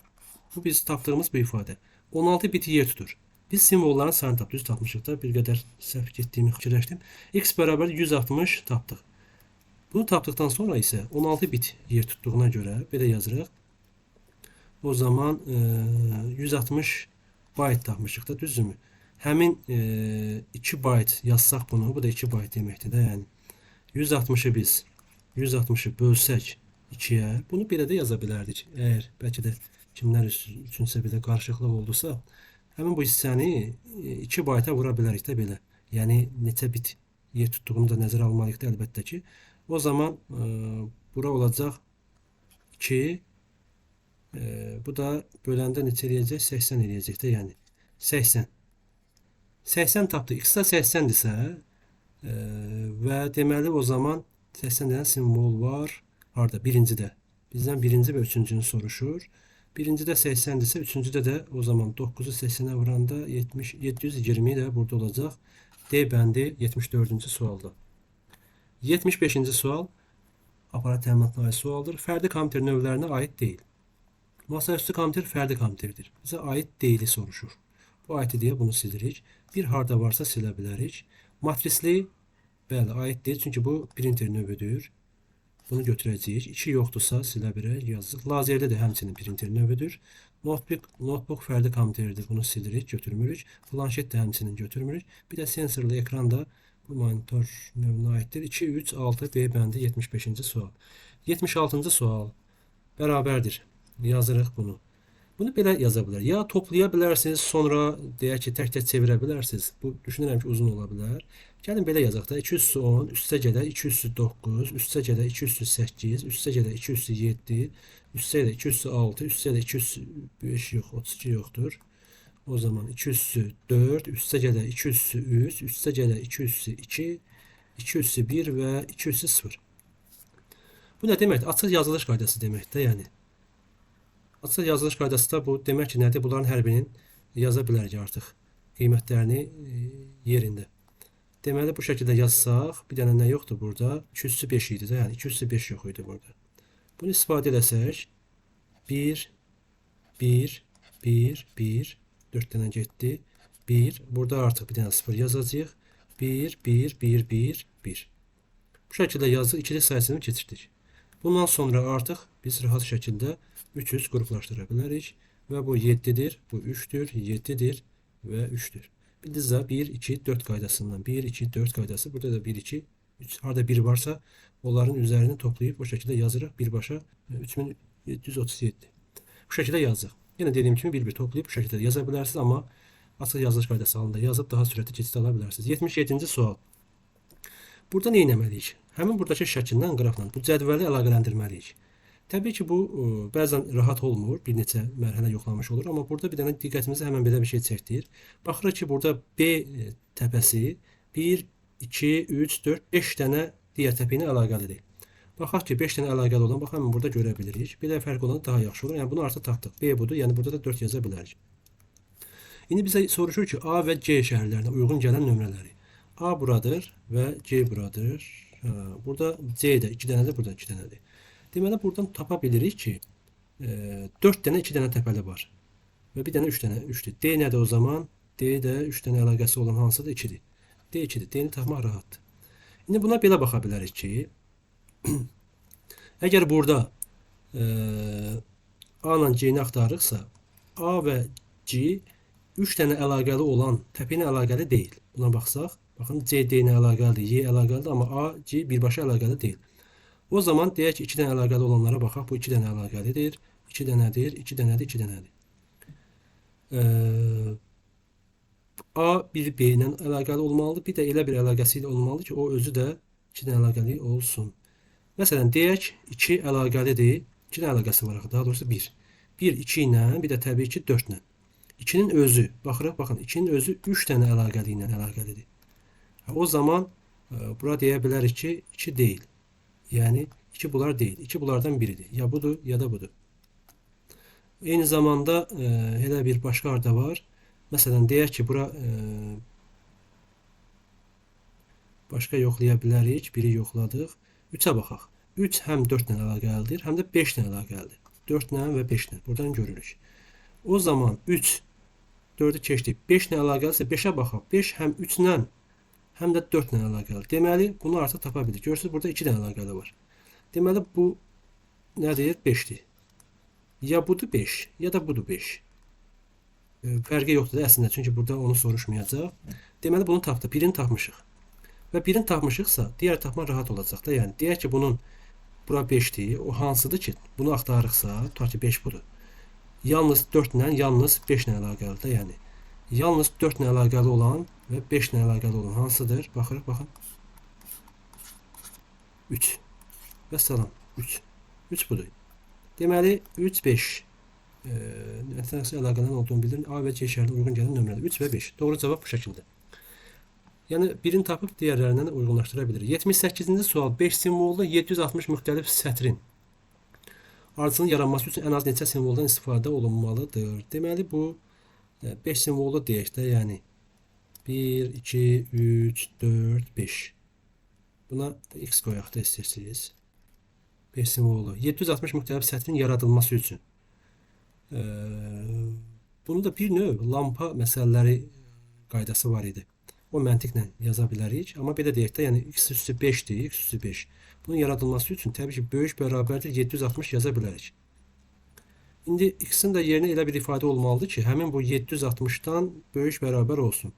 bu biz tapdığımız bir ifadə. 16 biti yer tutur. Biz simvolların sayını tapdıq. 100 tapmışıq da, bir qədər səhv getdiyimi fikirləşdim. X bərabər 160 tapdıq. Bunu tapdıqdan sonra isə 16 bit yer tutduğuna görə belə yazırıq. O zaman 160 bayt tapmışıq da, düzdürmü? Həmin 2 bayt yazsaq bunu, bu da 2 bayt deməkdir də, yəni 160'ı biz 160'ı bölsək 2'yə, bunu belə də yaza bilərdik. Əgər bəlkə də kimlər üçünsə belə qarışıqlıq oldusa, həmin bu hissəni 2 bayta vura bilərik də belə. Yəni neçə bit yer tutduğunu da nəzərə almalıyıq da əlbəttə ki. O zaman bura olacaq 2, bu da böləndə neçə eləyəcək? 80 eləyəcək də, yəni 80. 80 tapdı. X da 80'dirsə və deməli o zaman 80 dənə simvol var. Harada? Birincidə. Bizdən birinci və üçüncünü soruşur. Birincidə 80'dirsə, üçüncüdə də o zaman 9'u 80'ə vuranda 720 də burada olacaq. D bəndi 74-cü sualda. 75-ci sual aparat təminatına aid sualdır. Fərdi kompüter növlərinə aid deyil. Masaüstü kompüter fərdi kompüterdir. Bizə aid deyili soruşur. Bu aid deyə bunu silirik. Bir harda varsa silə bilərik. Matrisli, bəli, aid deyil, çünki bu printer növüdür. Bunu götürəcəyik. 2 yoxdursa silə bilərik, yazıq. Lazerdə də həmçinin printer növüdür. Notebook fərdi kompüterdir. Bunu silirik, götürmürük. Planşet də həmçinin götürmürük. Bir də sensorlu ekran da bu monitor növünə aiddir. 2, 3, 6 B bəndi 75-ci sual. 76-cı sual bərabərdir. Yazırıq bunu. Bunu belə yaza bilər. Ya toplaya bilərsiniz, sonra deyək ki, tək-tək çevirə bilərsiniz. Bu düşünürəm ki, uzun ola bilər. Gəlin belə yazaq da. 2 üssü 10, üstə gələ 2 üssü 9, üstə gələ 2 üssü 8, üstə gələ 2 üssü 7, üstə gələ 2 üssü 6, üstə gələ 2 üssü 5 yox, 32 yoxdur. O zaman 2 üssü 4, üstə gələ 2 üssü 3, üstə gələ 2 üssü 2, 2 üssü 1 və 2 üssü 0. Bu nə deməkdir? Açıq yazılış qaydası deməkdir, yəni. Açıq yazılış qaydası da bu demək ki, nədir? Bunların hər birinin yaza bilərik artıq qiymətlərini yerində. Deməli, bu şəkildə yazsaq, bir dənə nə yoxdur burada? 2 üssü 5 idi də, yəni 2 üssü 5 yox idi burada. Bunu istifadə eləsək, 1, 1, 1, 1, 4 dənə getdi, 1, burada artıq bir dənə 0 yazacağıq, 1, 1, 1, 1, 1. Bu şəkildə yazıq, ikili sayısını keçirdik. Bundan sonra artıq biz rahat şəkildə 300 qruplaşdıra bilərik və bu 7'dir, bu 3'dür, 7'dir və 3'dür. Bildiniz də 1, 2, 4 qaydasından 1, 2, 4 qaydası. Burada da 1, 2, 3. Harada 1 varsa onların üzərini toplayıb o şəkildə yazırıq. Birbaşa 3737. Bu şəkildə yazırıq. Yenə dediyim kimi bir-bir toplayıb bu şəkildə yaza bilərsiniz, amma açıq yazılış qaydası halında yazıb daha sürətli keçid ala bilərsiniz. 77-ci sual. Burada nə etməliyik? Həmin buradakı şəkildən qrafla bu cədvəli əlaqələndirməliyik. Təbii ki, bu bəzən rahat olmur, bir neçə mərhələ yoxlamış olur, amma burada bir dənə diqqətimizi həmən belə bir şey çəkdir. Baxırıq ki, burada B təpəsi 1, 2, 3, 4, 5 dənə digər təpə ilə əlaqəlidir. Baxaq ki, 5 dənə əlaqəli olan, bax həmin burada görə bilirik. Belə fərq olan daha yaxşı olur. Yəni bunu artıq tapdıq. B budur, yəni burada da 4 yaza bilərik. İndi bizə soruşur ki, A və C şəhərlərinə uyğun gələn nömrələri. A buradır və C buradır. Burada C də 2 dənədir, burada 2 dənədir. Deməli, buradan tapa bilirik ki, 4 dənə 2 dənə təpəli var. və bir dənə 3 dənə 3-dür. D nədir o zaman? D də 3 dənə əlaqəsi olan hansıdır? 2-dir. D 2-dir. D-ni tapmaq rahatdır. İndi buna belə baxa bilərik ki, əgər burada A ilə C-ni axtarırıqsa, A və C 3 dənə əlaqəli olan təpə ilə əlaqəli deyil. Buna baxsaq, baxın C D ilə əlaqəlidir, Y əlaqəlidir, amma A, C birbaşa əlaqəli deyil. O zaman deyək ki, 2 dənə əlaqəli olanlara baxaq. Bu 2 dənə əlaqəlidir, 2 dənədir, 2 dənədir, 2 dənədir. A bir B ilə əlaqəli olmalıdır, bir də elə bir əlaqəsi ilə olmalıdır ki, o özü də 2 dənə əlaqəli olsun. Məsələn, deyək 2 əlaqəlidir, 2 dənə əlaqəsi var, daha doğrusu 1. 1 2 ilə, bir də təbii ki 4 ilə. 2-nin özü, baxırıq, baxın, 2-nin özü 3 dənə əlaqəli ilə əlaqəlidir. O zaman bura deyə bilərik ki, 2 deyil. Yəni 2 bunlar deyil. 2 bunlardan biridir. Ya budur, ya da budur. Eyni zamanda elə bir başqa harda var. Məsələn, deyək ki, bura başqa yoxlaya bilərik. Biri yoxladıq. 3-ə baxaq. 3 həm 4 ilə əlaqəlidir, həm də 5 ilə əlaqəlidir. 4 ilə və 5 ilə. Buradan görürük. O zaman 3 4-ü keçdik. 5 ilə əlaqəlisə 5-ə baxaq. 5 həm 3 ilə, həm də 4 ilə əlaqəlidir. Deməli, bunu artıq tapa bilirik. Görürsünüz, burada 2 dənə əlaqəli var. Deməli, bu nədir? 5-dir. Ya budur 5, ya da budur 5. Fərqi yoxdur da əslində, çünki burada onu soruşmayacaq. Deməli, bunu tapdıq. Birini tapmışıq. Və birini tapmışıqsa, digər tapmaq rahat olacaq da. Yəni, deyək ki, bunun bura 5-dir. O hansıdır ki, bunu axtarırıqsa, tutaq ki, 5 budur. Yalnız 4 ilə, yalnız 5 ilə əlaqəlidir. Yəni, yalnız 4 ilə əlaqəli olan və 5 ilə əlaqəli olan hansıdır? Baxırıq, baxın. 3. Və salam. 3. 3 budur. Deməli, 3, 5. Nəticəsi əlaqələrin olduğunu bildirin. A və C şəhərinə uyğun gələn nömrədir. 3 və 5. Doğru cavab bu şəkildə. Yəni, birini tapıb digərlərindən uyğunlaşdıra bilirik. 78-ci sual. 5 simvollu 760 müxtəlif sətrin ardıcılığın yaranması üçün ən az neçə simvoldan istifadə olunmalıdır? Deməli, bu 5 simvollu deyək də, yəni 1, 2, 3, 4, 5. Buna x qoyaq da istəyirsiniz. 5 simvollu. 760 müxtəlif sətrin yaradılması üçün. Bunu da bir növ lampa məsələləri qaydası var idi. O məntiqlə yaza bilərik. Amma belə deyək də, yəni x üstü 5-dir, x üstü 5. Bunun yaradılması üçün təbii ki, böyük bərabərdir 760 yaza bilərik. İndi x-in də yerinə elə bir ifadə olmalıdır ki, həmin bu 760-dan böyük bərabər olsun.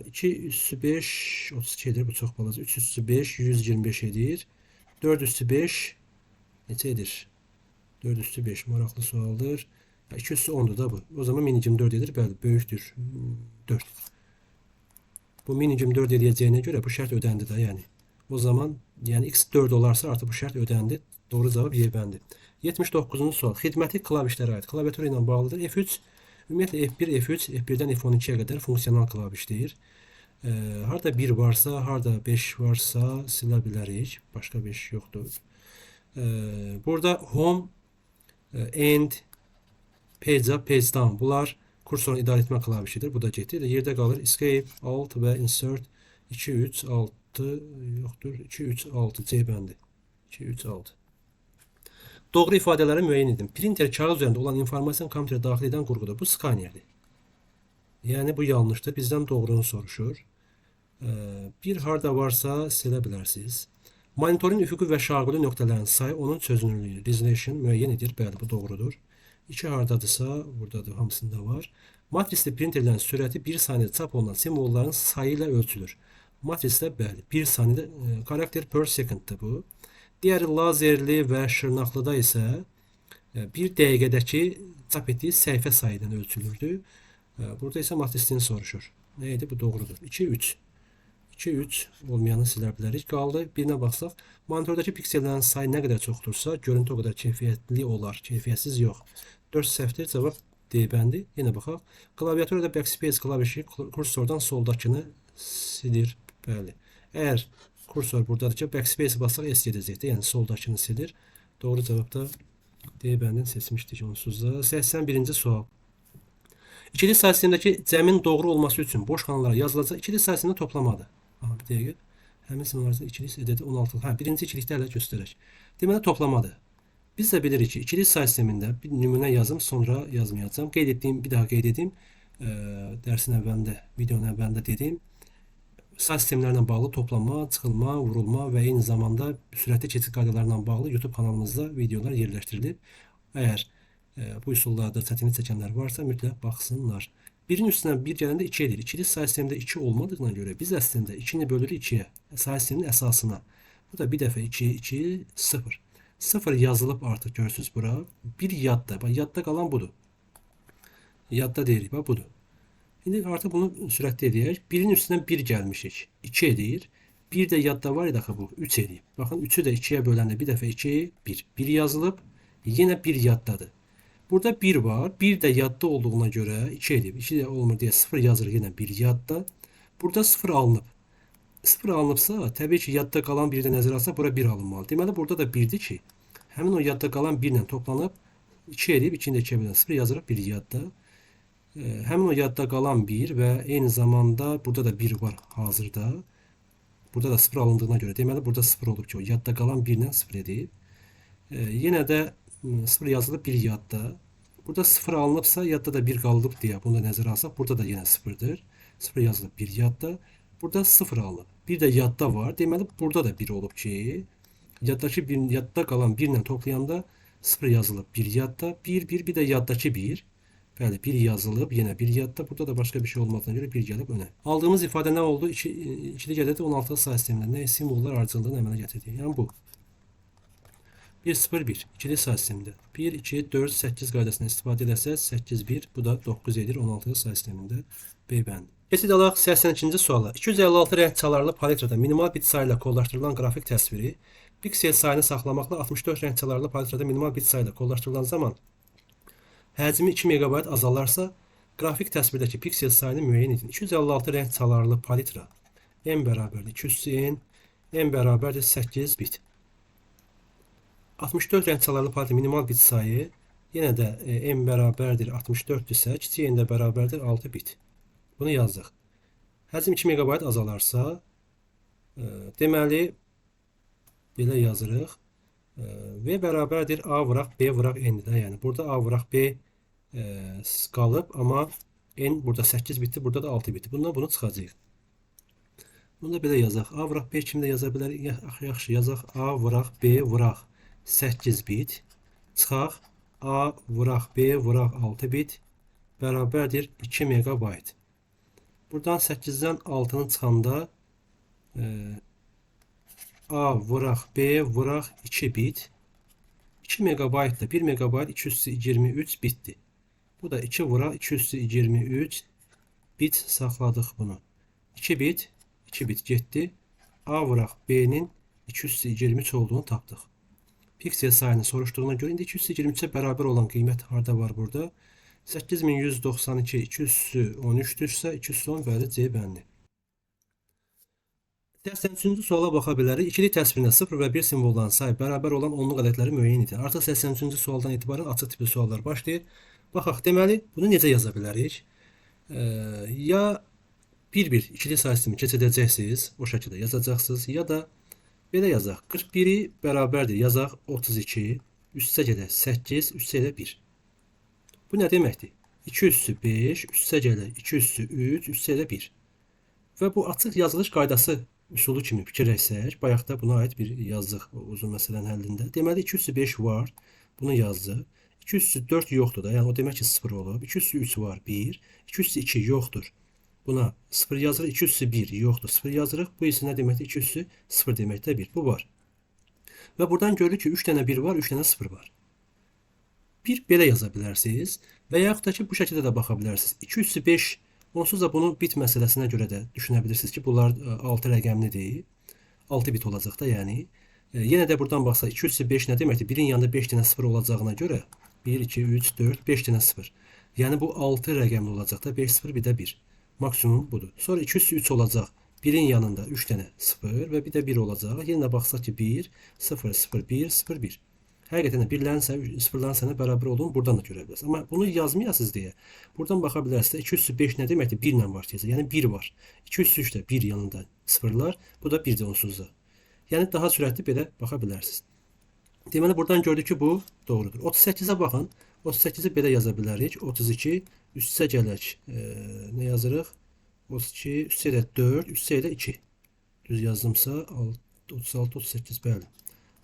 2 üstü 5, 32 edir, bu çox balaca. 3 üstü 5, 125 edir. 4 üstü 5 neçə edir? 4 üstü 5 maraqlı sualdır. 2 üstü 10'dur da bu. O zaman minicim 4 edir. Bəli, böyükdür. 4. Bu minicim 4 edəcəyinə görə bu şərt ödəndi də, yəni. O zaman, yəni x 4 olarsa artıq bu şərt ödəndi. Doğru cavab Y-bəndir. 79-cu sual. Xidməti klavişlərə aid. Klaviatura ilə bağlıdır. F3 ümumiyyətlə F1, F3, F1-dən F12-yə qədər funksional klavişdir. Harda 1 varsa, harda 5 varsa silə bilərik. Başqa 5 yoxdur. Burada home, end, page up, page down. Bunlar kursorun idarə etmə klavişidir. Bu da getdi. Yerdə qalır escape, alt və insert 2, 3, 6 yoxdur. 2, 3, 6 C bəndi. 2, 3, 6. Doğru ifadələri müəyyən edin. Printer kağız üzərində olan informasiyanı kompüterə daxil edən qurğudur. Bu skanerdir. Yəni bu yanlışdır. Bizdən doğrunu soruşur. Bir harda varsa silə bilərsiniz. Monitorin üfüqi və şaquli nöqtələrin sayı onun çözünürlüyü, resolution müəyyən edir. Bəli, bu doğrudur. 2 hardadırsa, buradadır, hamısında var. Matrisli printerlərin sürəti 1 saniyədə çap olunan simvolların sayı ilə ölçülür. Matrisdə bəli, 1 saniyədə karakter per seconddır bu. Digəri lazerli və şırnaqlıda isə 1 dəqiqədəki çap etdiyi səhifə sayından ölçülürdü. Burada isə matrisliğini soruşur. Nə idi? Bu doğrudur. 2, 3. 2, 3 olmayanı silə bilərik. Qaldı. Birinə baxsaq, monitordakı piksellərin sayı nə qədər çoxdursa, görüntü o qədər keyfiyyətli olar. Keyfiyyətsiz yox. 4 səhvdir. Cavab D bəndi. Yenə baxaq. Klaviaturada backspace klavişi kursordan soldakını silir. Bəli. Əgər kursor buradadır ki, backspace basaq es gedəcəkdir. Yəni soldakını silir. Doğru cavab da D bəndini seçmişdik onsuz da. 81-ci sual. İkili say sistemindəki cəmin doğru olması üçün boş xanalara yazılacaq ikili say sistemində toplamadır. Aha, bir dəqiqə. Həmin simvolların ikili ədədi 16. Hə, birinci ikilikdə hələ göstərək. Deməli toplamadır. Biz də bilirik ki, ikili say sistemində bir nümunə yazım, sonra yazmayacağım. Qeyd etdiyim, bir daha qeyd edeyim. Dərsin əvvəlində, videonun əvvəlində dedim. Say sistemlərlə bağlı toplanma, çıxılma, vurulma və eyni zamanda sürətli keçid qaydalarına bağlı YouTube kanalımızda videolar yerləşdirilib. Əgər bu üsullarda çətinlik çəkənlər varsa mütləq baxsınlar. Birin üstünə 1 gələndə 2 edir. İkili say sistemində 2 olmadığına görə biz əslində 2-ni bölürük 2-yə. Say sisteminin əsasına. Bu da bir dəfə 2, 2, 0. 0 yazılıb artıq görürsünüz bura. Bir yadda. Bax, yadda qalan budur. Yadda deyirik. Bax, budur. İndi artıq bunu sürətli edək. 1-in üstünə 1 gəlmişik. 2 edir. 1 də yadda var idi axı bu. 3 edir. Baxın 3-ü də 2-yə böləndə bir dəfə 2, 1. 1 yazılıb. Yenə 1 yaddadır. Burada 1 var. 1 də yadda olduğuna görə 2 edib. 2 də olmur deyə 0 yazırıq yenə 1 yadda. Burada 0 alınıb. 0 alınıbsa, təbii ki, yadda qalan 1 də nəzərə alsa, bura 1 alınmalı. Deməli, burada da 1-dir ki, həmin o yadda qalan 1 ilə toplanıb 2 edib, 2-ni də 2-yə bölən 0 yazırıq 1 yadda. Həmin o yadda qalan 1 və eyni zamanda burada da 1 var hazırda. Burada da 0 alındığına görə, deməli, burada 0 olub ki, o yadda qalan 1 ilə 0 edib. Yenə də 0 yazılıb 1 yadda. Burada 0 alınıbsa, yadda da 1 qalıb deyə bunu da nəzərə alsaq, burada da yenə 0-dır. 0 yazılıb 1 yadda. Burada 0 alınıb. Bir də yadda var. Deməli, burada da 1 olub ki, yadda qalan 1 ilə toplayanda 0 yazılıb 1 yadda. 1, 1, bir də yaddakı 1. Bəli, 1 yazılıb, yenə 1 yadda. Burada da başqa bir şey olmadığına görə 1 gəlib önə. Aldığımız ifadə nə oldu? İkili gəlirdə 16 say sistemində nə simvollar ardıcıllığını əmələ gətirdik. Yəni bu. 1, 0, 1. İkili say sistemində. 1, 2, 4, 8 qaydasından istifadə edərsək 8, 1. Bu da 9 edir 16 say sistemində. B bəndi. Keçid alaq 82-ci suala. 256 rəng çalarlı palitrada minimal bit sayı ilə kodlaşdırılan qrafik təsviri piksel sayını saxlamaqla 64 rəng çalarlı palitrada minimal bit sayı ilə kodlaşdırılan zaman həcmi 2 MB azalarsa qrafik təsvirdəki piksel sayını müəyyən edin. 256 rəng çalarlı palitra n bərabərdir 200 n bərabərdir 8 bit. 64 rəng çalarlı palitra minimal bit sayı yenə də n bərabərdir 64-dürsə, kiçik n də bərabərdir 6 bit. Bunu yazdıq. Həcm 2 MB azalarsa, deməli, belə yazırıq. V bərabərdir A vıraq B vıraq n-dir. Yəni, burada A vıraq B qalıb, amma n burada 8 bitdir, burada da 6 bitdir. Bundan bunu çıxacaq. Bunu da belə yazaq. A vıraq B kimi də yaza bilər. Yaxşı, yazaq. A vıraq B vıraq 8 bit. Çıxaq. A vıraq B vıraq 6 bit bərabərdir 2 MB. Buradan 8-dən 6-nı çıxanda A vıraq B vıraq 2 bit 2 MB ilə 1 MB 223 bitdir. Bu da 2 vıraq 223 bit saxladıq bunu. 2 bit getdi. A vıraq B'nin 223 olduğunu tapdıq. Piksel sayını soruşduğuna görə indi 223-ə bərabər olan qiymət harda var burada? 8192 213-dürsə 210 bəli C bəndi. 83-cü suala baxa bilərik. İkili təsvirində 0 və 1 simvolların sayı bərabər olan onluq ədədləri müəyyən edir. Artıq 83-cü sualdan etibarən açıq tipli suallar başlayır. Baxaq, deməli, bunu necə yaza bilərik? Ya bir-bir ikili say sistemi keçidəcəksiniz, o şəkildə yazacaqsınız, ya da belə yazaq. 41-i bərabərdir, yazaq 32, üstə gedək 8, üstə elə 1. Bu nə deməkdir? 2 üssü 5, üstə gələ 2 üssü 3, üstə elə 1. Və bu açıq yazılış qaydası üsulu kimi fikirləşsək, bayaq da buna aid bir yazdıq uzun məsələnin həllində. Deməli 2 üssü 5 var, bunu yazdıq. 2 üssü 4 yoxdur da, yəni o demək ki 0 olub. 2 üssü 3 var, 1. 2 üssü 2 yoxdur. Buna 0 yazırıq, 2 üssü 1 yoxdur, 0 yazırıq. Bu isə nə deməkdir? 2 üssü 0 deməkdir, 1. Bu var. Və buradan görürük ki 3 dənə 1 var, 3 dənə 0 var. Bir belə yaza bilərsiniz və yaxud da ki, bu şəkildə də baxa bilərsiniz. 2 üssü 5, onsuz da bunu bit məsələsinə görə də düşünə bilirsiniz ki, bunlar 6 rəqəmlidir. 6 bit olacaq da, yəni. Yenə də buradan baxsa 2 üssü 5 nə deməkdir? Birin yanında 5 dənə 0 olacağına görə 1, 2, 3, 4, 5 dənə 0. Yəni bu 6 rəqəmli olacaq da, 5, 0, bir də 1. Maksimum budur. Sonra 2 üssü 3 olacaq. Birin yanında 3 dənə 0 və bir də 1 olacaq. Yenə baxsaq ki, 1, 0, 0, 1, 0, 1. Həqiqətən də birlərin sayı sıfırların sayına bərabər olduğunu buradan da görə bilərsiniz. Amma bunu yazmayasınız deyə buradan baxa bilərsiniz. 2 üssü 5 nə deməkdir? 1 ilə başlayacaq. Yəni 1 var. 2 üssü 3 də 1 yanında sıfırlar. Bu da 1 də onsuz da. Yəni daha sürətli belə baxa bilərsiniz. Deməli buradan gördük ki, bu doğrudur. 38'e baxın. 38-i belə yaza bilərik. 32 üstə gələk. Nə yazırıq? 32 üstə ilə 4, üstə ilə 2. Düz yazdımsa 36, 38 bəli.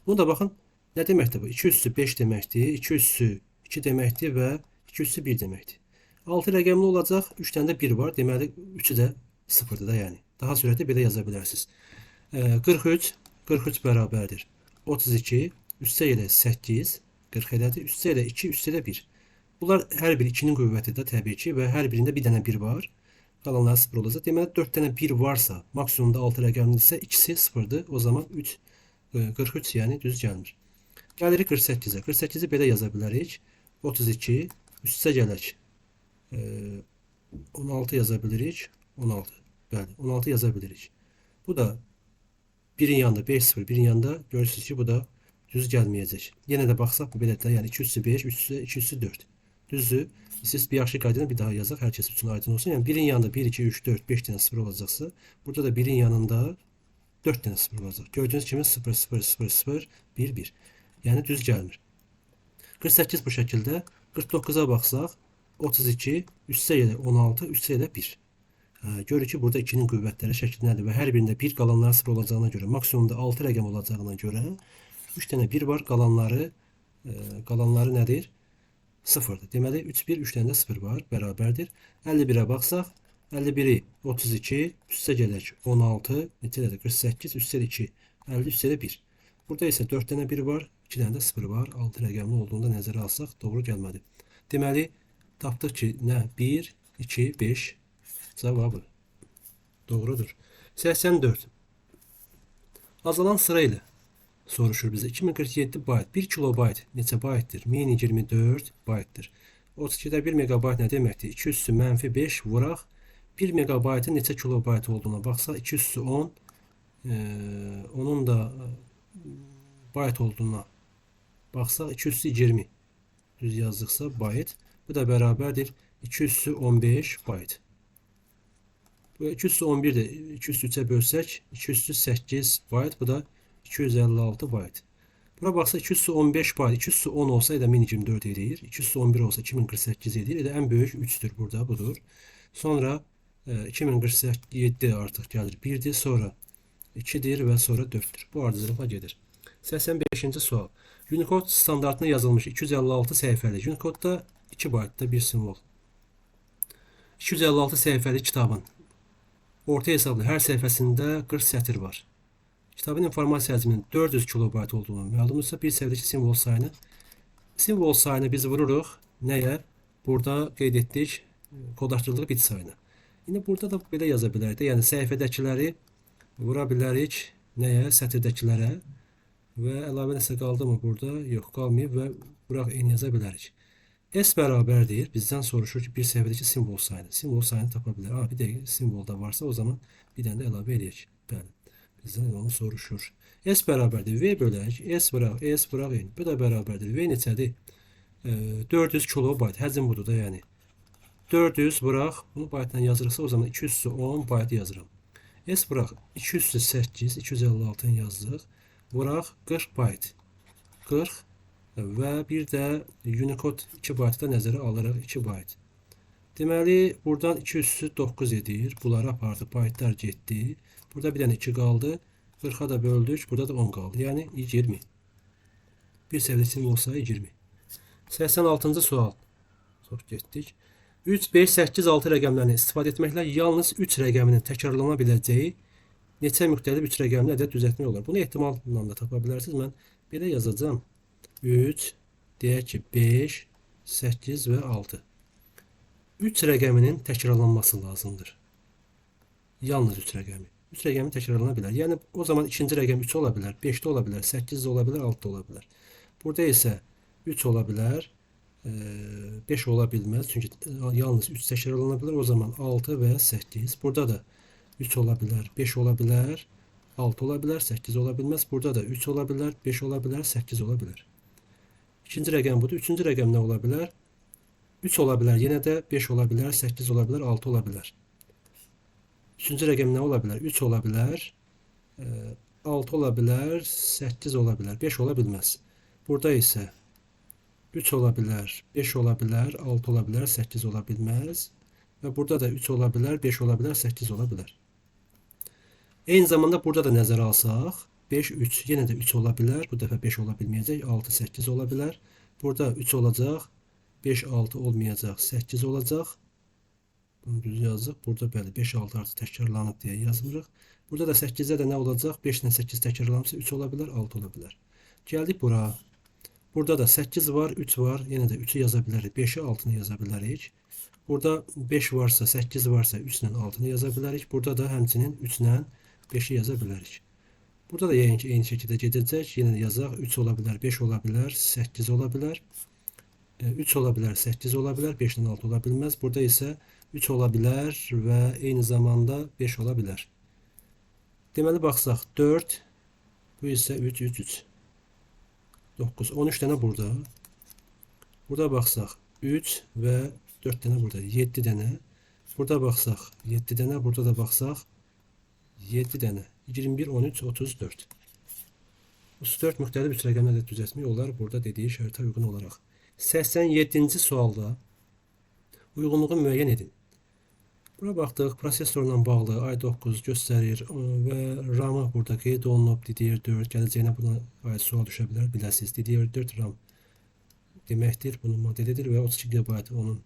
Bunu da baxın. Nə deməkdir bu? 2 üssü 5 deməkdir. 2 üssü 2 deməkdir və 2 üssü 1 deməkdir. 6 rəqəmli olacaq. 3 dənə də 1 var. Deməli 3-ü də 0-dır da yəni. Daha sürətli belə yaza bilərsiniz. 43 bərabərdir. 32 üstə ilə 8 40 elədir. Üstə ilə 2 üstə ilə 1. Bunlar hər biri 2-nin qüvvətidir təbii ki və hər birində bir dənə 1 var. Qalanlar 0 olacaq. Deməli 4 dənə 1 varsa, maksimumda 6 rəqəmlidirsə ikisi 0-dır. O zaman 43 yəni düz gəlmir. Gəlirik 48-ə. 48-i belə yaza bilərik. 32 üstə gələk. 16 yaza bilirik. 16. Bəli, 16 yaza bilirik. Bu da 1'in yanında 5 0, 1'in yanında görürsünüz ki, bu da düz gəlməyəcək. Yenə də baxsaq bu belədir. Yəni 2 üssü 5, 3 üssü 2 üssü 4. Düzdür. Siz bir yaxşı qaydada bir daha yazaq. Hər kəs üçün aydın olsun. Yəni 1'in yanında 1, 2, 3, 4, 5 dənə 0 olacaqsa, burada da 1'in yanında 4 dənə 0 olacaq. Gördüyünüz kimi 0, 0, 0, 0, 1, 1. Yəni düz gəlmir. 48 bu şəkildə. 49'a baxsaq, 32 üstə ilə 16, üstə ilə 1. Görür ki, burada 2'nin qüvvətləri şəklindədir və hər birində 1 qalanlar 0 olacağına görə, maksimumda 6 rəqəm olacağına görə 3 dənə 1 var, qalanları nədir? 0'dır. Deməli 3 1 3 dənə də 0 var, bərabərdir. 51'ə baxsaq, 51'i 32 üstə gələk 16, neçədir? 48 üstə 2, 50 üstə 1. Burada isə 4 dənə 1 var, 2 dənə də 0 var. 6 rəqəmli olduğunda nəzərə alsaq doğru gəlmədi. Deməli tapdıq ki, nə? 1 2 5 cavabı doğrudur. 84. Azalan sıra ilə soruşur bizə. 2047 bayt. 1 kilobayt neçə baytdır? Mini 24 baytdır. 32'də 1 megabayt nə deməkdir? 2 üssü mənfi 5 vuraq. 1 megabaytın neçə kilobayt olduğuna baxsaq, 2 üssü 10 onun da bayt olduğuna baxsaq, 2 üssü 20 düz yazdıqsa bayt. Bu da bərabərdir 2 üssü 15 bayt. Bu 2 üssü 11'dir. 2 üssü 3'e bölsək 2 üssü 8 bayt. Bu da 256 bayt. Buna baxsa 2 üssü 15 bayt. 2 üssü 10 olsaydı 1024 edir. 2 üssü 11 olsa 2048 edir. En büyük 3'tür burada, budur. Sonra 2047 artıq gəlir 1'dir. Sonra 2'dir və sonra 4'tür. Bu ardıcılıqla gedir. 85-ci sual. Unicode standartına yazılmış 256 səhifəli. Unicode'da 2 baytda bir simvol. 256 səhifəli kitabın orta hesablı hər səhifəsində 40 sətr var. Kitabın informasiya həcminin 400 kilobayt olduğunu məlumdursa, bir səhifədəki simvol sayını biz vururuq nəyə? Burada qeyd etdik kodlaşdırıldığı bit sayına. Yine burada da belə yaza bilərik də, yəni səhifədəkiləri vura bilərik nəyə? Sətirdəkilərə və əlavə nəsə qaldı mı burada? Yox, qalmayıb və buraq eyni yaza bilərik. S bərabərdir. Bizdən soruşur ki, bir səhifədəki simvol sayını. Simvol sayını tapa bilər. Bir də simvol da varsa, o zaman bir dənə də əlavə edək. Bəli. Bizdən onu soruşur. S bərabərdir. V bölək. S vuraq. S vuraq eyni. Bu da bərabərdir. V neçədir? 400 kilobayt. Həcm budur da yəni. 400 vuraq. Bunu baytla yazırıqsa, o zaman 210 bayt yazıram. S vuraq. 208, 256'ını yazdıq. Vuraq 40 bayt. 40 və bir də Unicode 2 baytı da nəzərə alaraq 2 bayt. Deməli, buradan 2 üssü 9 edir. Bunları apardı, baytlar getdi. Burada bir dənə 2 qaldı. 40'a da böldük. Burada da 10 qaldı. Yəni 20. Bir səviyyəsi olsa 20. 86-cı sual. Çox getdik. 3, 5, 8, 6 rəqəmlərini istifadə etməklə yalnız 3 rəqəminin təkrarlana biləcəyi neçə müxtəlif 3 rəqəmli ədəd düzəltmək olar. Bunu ehtimalla da tapa bilərsiniz. Mən belə yazacağım. 3, deyək ki 5, 8 və 6. 3 rəqəminin təkrarlanması lazımdır. Yalnız 3 rəqəmi. 3 rəqəmi təkrarlana bilər. Yəni o zaman ikinci rəqəm 3 ola bilər, 5 də ola bilər, 8 də ola bilər, 6 da ola bilər. Burada isə 3 ola bilər, 5 ola bilməz. Çünki yalnız 3 təkrarlana bilər. O zaman 6 və 8. Burada da 3 ola bilər, 5 ola bilər, 6 ola bilər, 8 ola bilməz. Burada da 3 ola bilər, 5 ola bilər, 8 ola bilər. İkinci rəqəm budur. Üçüncü rəqəm nə ola bilər? 3 ola bilər. Yenə də 5 ola bilər, 8 ola bilər, 6 ola bilər. Üçüncü rəqəm nə ola bilər? 3 ola bilər, 6 ola bilər, 8 ola bilər, 5 ola bilməz. Burada isə 3 ola bilər, 5 ola bilər, 6 ola bilər, 8 ola bilməz. Və burada da 3 ola bilər, 5 ola bilər, 8 ola bilər. Eyni zamanda burada da nəzərə alsaq, 5, 3, yenə də 3 ola bilər. Bu dəfə 5 ola bilməyəcək, 6, 8 ola bilər. Burada 3 olacaq, 5, 6 olmayacaq, 8 olacaq. Bunu düz yazıq. Burada bəli 5, 6 artı təkrarlanıb deyə yazmırıq. Burada da 8-də də nə olacaq? 5 ilə 8 təkrarlanırsa 3 ola bilər, 6 ola bilər. Gəldik bura. Burada da 8 var, 3 var. Yenə də 3'ü yaza bilərik. 5'i 6'nı yaza bilərik. Burada 5 varsa, 8 varsa 3 ilə 6'nı yaza bilərik. Burada da həmçinin 3 ilə 5'i yaza bilərik. Burada da eyni şəkildə gedəcək. Yenə də yazaq. 3 ola bilər, 5 ola bilər, 8 ola bilər. 3 ola bilər, 8 ola bilər, 5 ilə 6 ola bilməz. Burada isə 3 ola bilər və eyni zamanda 5 ola bilər. Deməli baxsaq 4, bu isə 3, 3, 3. 9, 13 dənə burada. Burada baxsaq 3 və 4 dənə burada. 7 dənə. Burada baxsaq 7 dənə. Burada da baxsaq 7 dənə. 21, 13, 34. 34 müxtəlif üç rəqəmlərlə düzəltmək olar burada dediyi şərtə uyğun olaraq. 87-ci sualda uyğunluğu müəyyən edin. Bura baxdıq, prosesorla bağlı i9 göstərir və RAM-ı burada qeyd olunub, DDR4 gələcəyinə buna aid sual düşə bilər, biləsiniz. DDR4 RAM deməkdir, bunun modelidir və 32 GB onun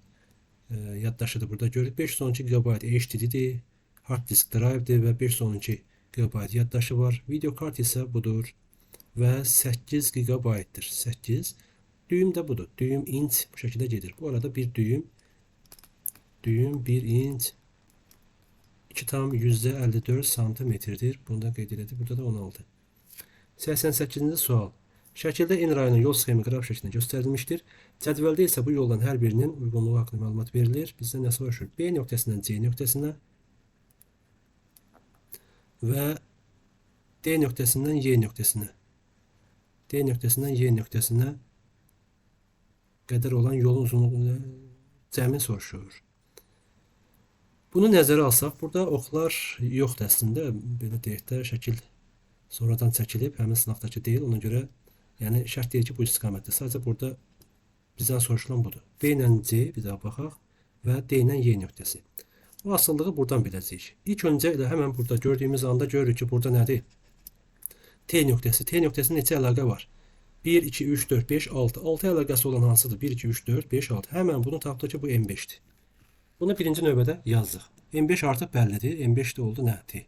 yaddaşıdır burada görürük. 512 GB HDD-dir, hard disk drive-dir və 512 GB yaddaşı var. Video kart isə budur və 8 GB-dir. 8. Düyüm də budur. Düyüm inç bu şəkildə gedir. Bu arada bir düyüm 1 inç 2,54 santimetrdir. Bundan qeyd edilir. Burada da 16. 88-ci sual. Şəkildə N rayonun yol sxemi qraf şəklində göstərilmişdir. Cədvəldə isə bu yoldan hər birinin uyğunluğu haqqında məlumat verilir. Bizdən nə soruşur? B nöqtəsindən C nöqtəsinə və D nöqtəsindən Y nöqtəsinə. D nöqtəsindən Y nöqtəsinə qədər olan yolun uzunluğunu cəmi soruşur. Bunu nəzərə alsaq, burada oxlar yoxdur əslində. Belə deyək də, şəkil sonradan çəkilib, həmin sınaqdakı deyil. Ona görə yəni şərt deyil ki, bu istiqamətdə. Sadəcə burada bizdən soruşulan budur. B ilə C bir daha baxaq və D ilə Y nöqtəsi. O asıllığı buradan biləcəyik. İlk öncə elə həmən burada gördüyümüz anda görürük ki, burada nədir? T nöqtəsi. T nöqtəsinin neçə əlaqə var? 1, 2, 3, 4, 5, 6. 6 əlaqəsi olan hansıdır? 1, 2, 3, 4, 5, 6. Həmən bunu tapdıq ki, bu M5'dir. Bunu birinci növbədə yazdıq. M5 artıq bəllidir. M5 də oldu nə? T.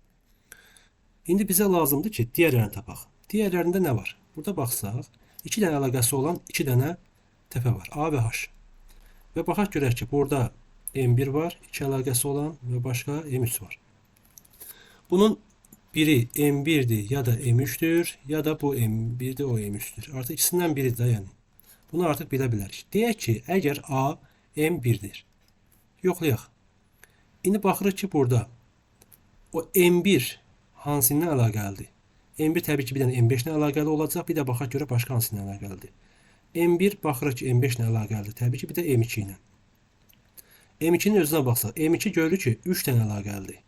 İndi bizə lazımdır ki, digərlərini tapaq. Digərlərində nə var? Burada baxsaq, 2 dənə əlaqəsi olan 2 dənə təpə var. A və H. Və baxaq görək ki, burada M1 var, 2 əlaqəsi olan və başqa M3 var. Bunun biri M1'dir ya da M3'dür ya da bu M1'dir, o M3'dür. Artıq ikisindən biridir də yəni. Bunu artıq bilə bilərik. Deyək ki, əgər A M1'dir. Yoxlayaq. İndi baxırıq ki, burada o M1 hansı ilə əlaqəlidir? M1 təbii ki, bir dənə M5 ilə əlaqəli olacaq. Bir də baxaq görə başqa hansı ilə əlaqəlidir. M1 baxırıq ki, M5 ilə əlaqəlidir. Təbii ki, bir də M2 ilə. M2'nin özünə baxsaq, M2 görürük ki, 3 dənə əlaqəlidir.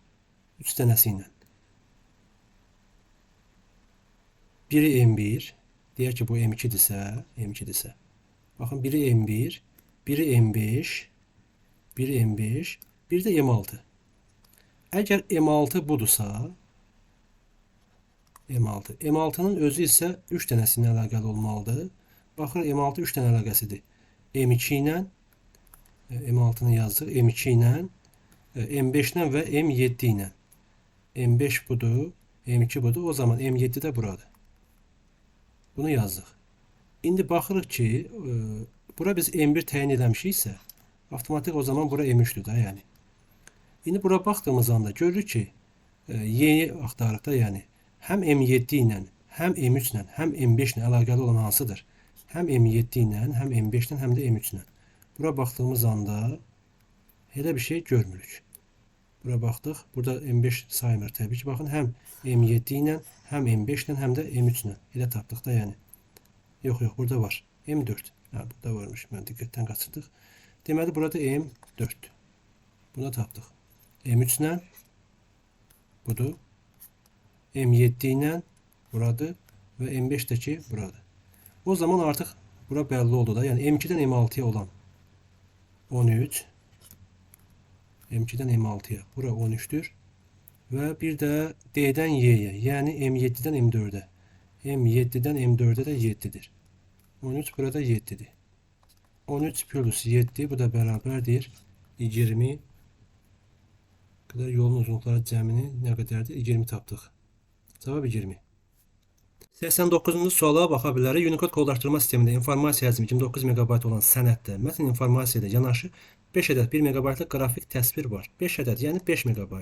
3 dənəsi ilə. Biri M1, deyək ki, bu M2'dirsə, baxın, biri M1, biri M5, biri M5, bir də M6. Əgər M6 budursa, M6'nın özü isə 3 dənəsi ilə əlaqəli olmalıdır. Baxır, M6 3 dənə əlaqəsidir. M2 ilə, M6'nı yazdıq, M2 ilə, M5 ilə və M7 ilə. M5 budur, M2 budur, o zaman M7 də buradır. Bunu yazdıq. İndi baxırıq ki, bura biz M1 təyin eləmişiksə, avtomatik o zaman bura M3'dür də, yəni. İndi bura baxdığımız anda görürük ki, Y-yi axtarıq da, yəni. Həm M7 ilə, həm M3 ilə, həm M5 ilə əlaqəli olan hansıdır? Həm M7 ilə, həm M5 ilə, həm də M3 ilə. Bura baxdığımız anda elə bir şey görmürük. Bura baxdıq. Burada M5 saymır təbii ki. Baxın, həm M7 ilə, həm M5 ilə, həm də M3 ilə. Elə tapdıq da, yəni. Yox, burada var. M4. Ha, burada varmış. Mən diqqətdən qaçırdıq. Deməli, burada M4. Buna tapdıq. M3 ilə budur. M7 ilə buradır və M5'dəki buradır. O zaman artıq bura bəlli oldu da. Yəni M2-dən M6-ya olan 13, M2-dən M6-ya bura 13-dür. Və bir də D-dən Y-yə, yəni M7-dən M4-ə. M7-dən M4-ə də 7-dir. 13 burada 7-dir. 13 plus 7 bu da bərabərdir 20. Kadar yolun uzunlukları cəmini nə qədərdir? 20 tapdıq. Cavab 20. 89-cu suala baxa bilərik. Unicode kodlaşdırma sistemində informasiya həcmi 29 MB olan sənəddə mətn informasiya ilə yanaşı 5 ədəd 1 MB-lıq qrafik təsvir var. 5 ədəd, yəni 5 MB.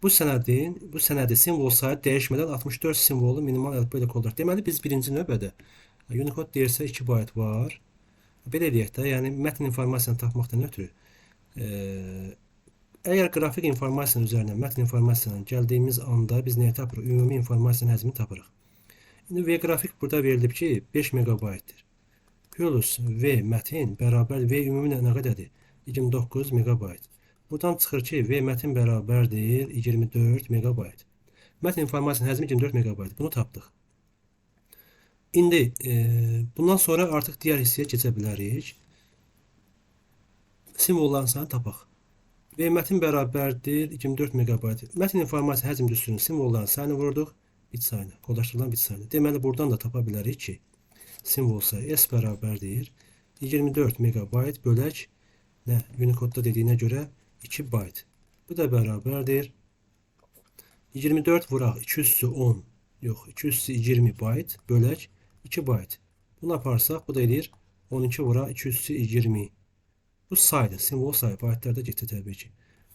Bu sənədi simvol sayı dəyişmədən 64 simvolu minimal əlifba ilə kodlar. Deməli biz birinci növbədə Unicode deyirsə 2 bayt var. Belə deyək də, yəni mətn informasiyanı tapmaqdan ötürü əgər qrafik informasiyanın üzərinə mətn informasiyanın gəldiyimiz anda biz nəyə tapırıq? Ümumi informasiyanın həcmini tapırıq. İndi V qrafik burada verilib ki 5 MB-dir. Plus V mətin bərabər V ümumi nə qədərdir? 29 MB. Buradan çıxır ki V mətin bərabərdir 24 MB. Mətn informasiyanın həcmi 24 MB. Bunu tapdıq. İndi bundan sonra artıq digər hissəyə keçə bilərik. Simvolların sayını tapaq. V mətin bərabərdir 24 MB. Mətn informasiya həcm düsturunun simvolların sayını vurduq bit sayına, kodlaşdırılan bit sayına. Deməli buradan da tapa bilərik ki, simvol sayı S bərabərdir 24 MB bölək nə? Unicode-da dediyinə görə 2 byte. Bu da bərabərdir 24 vuraq 2 üssü 10, yox 2 üssü 20 byte bölək 2 byte. Bunu aparsaq bu da edir 12 vuraq 2 üssü 20. Bu saydır, simvol sayı baytlarda getdi təbii ki.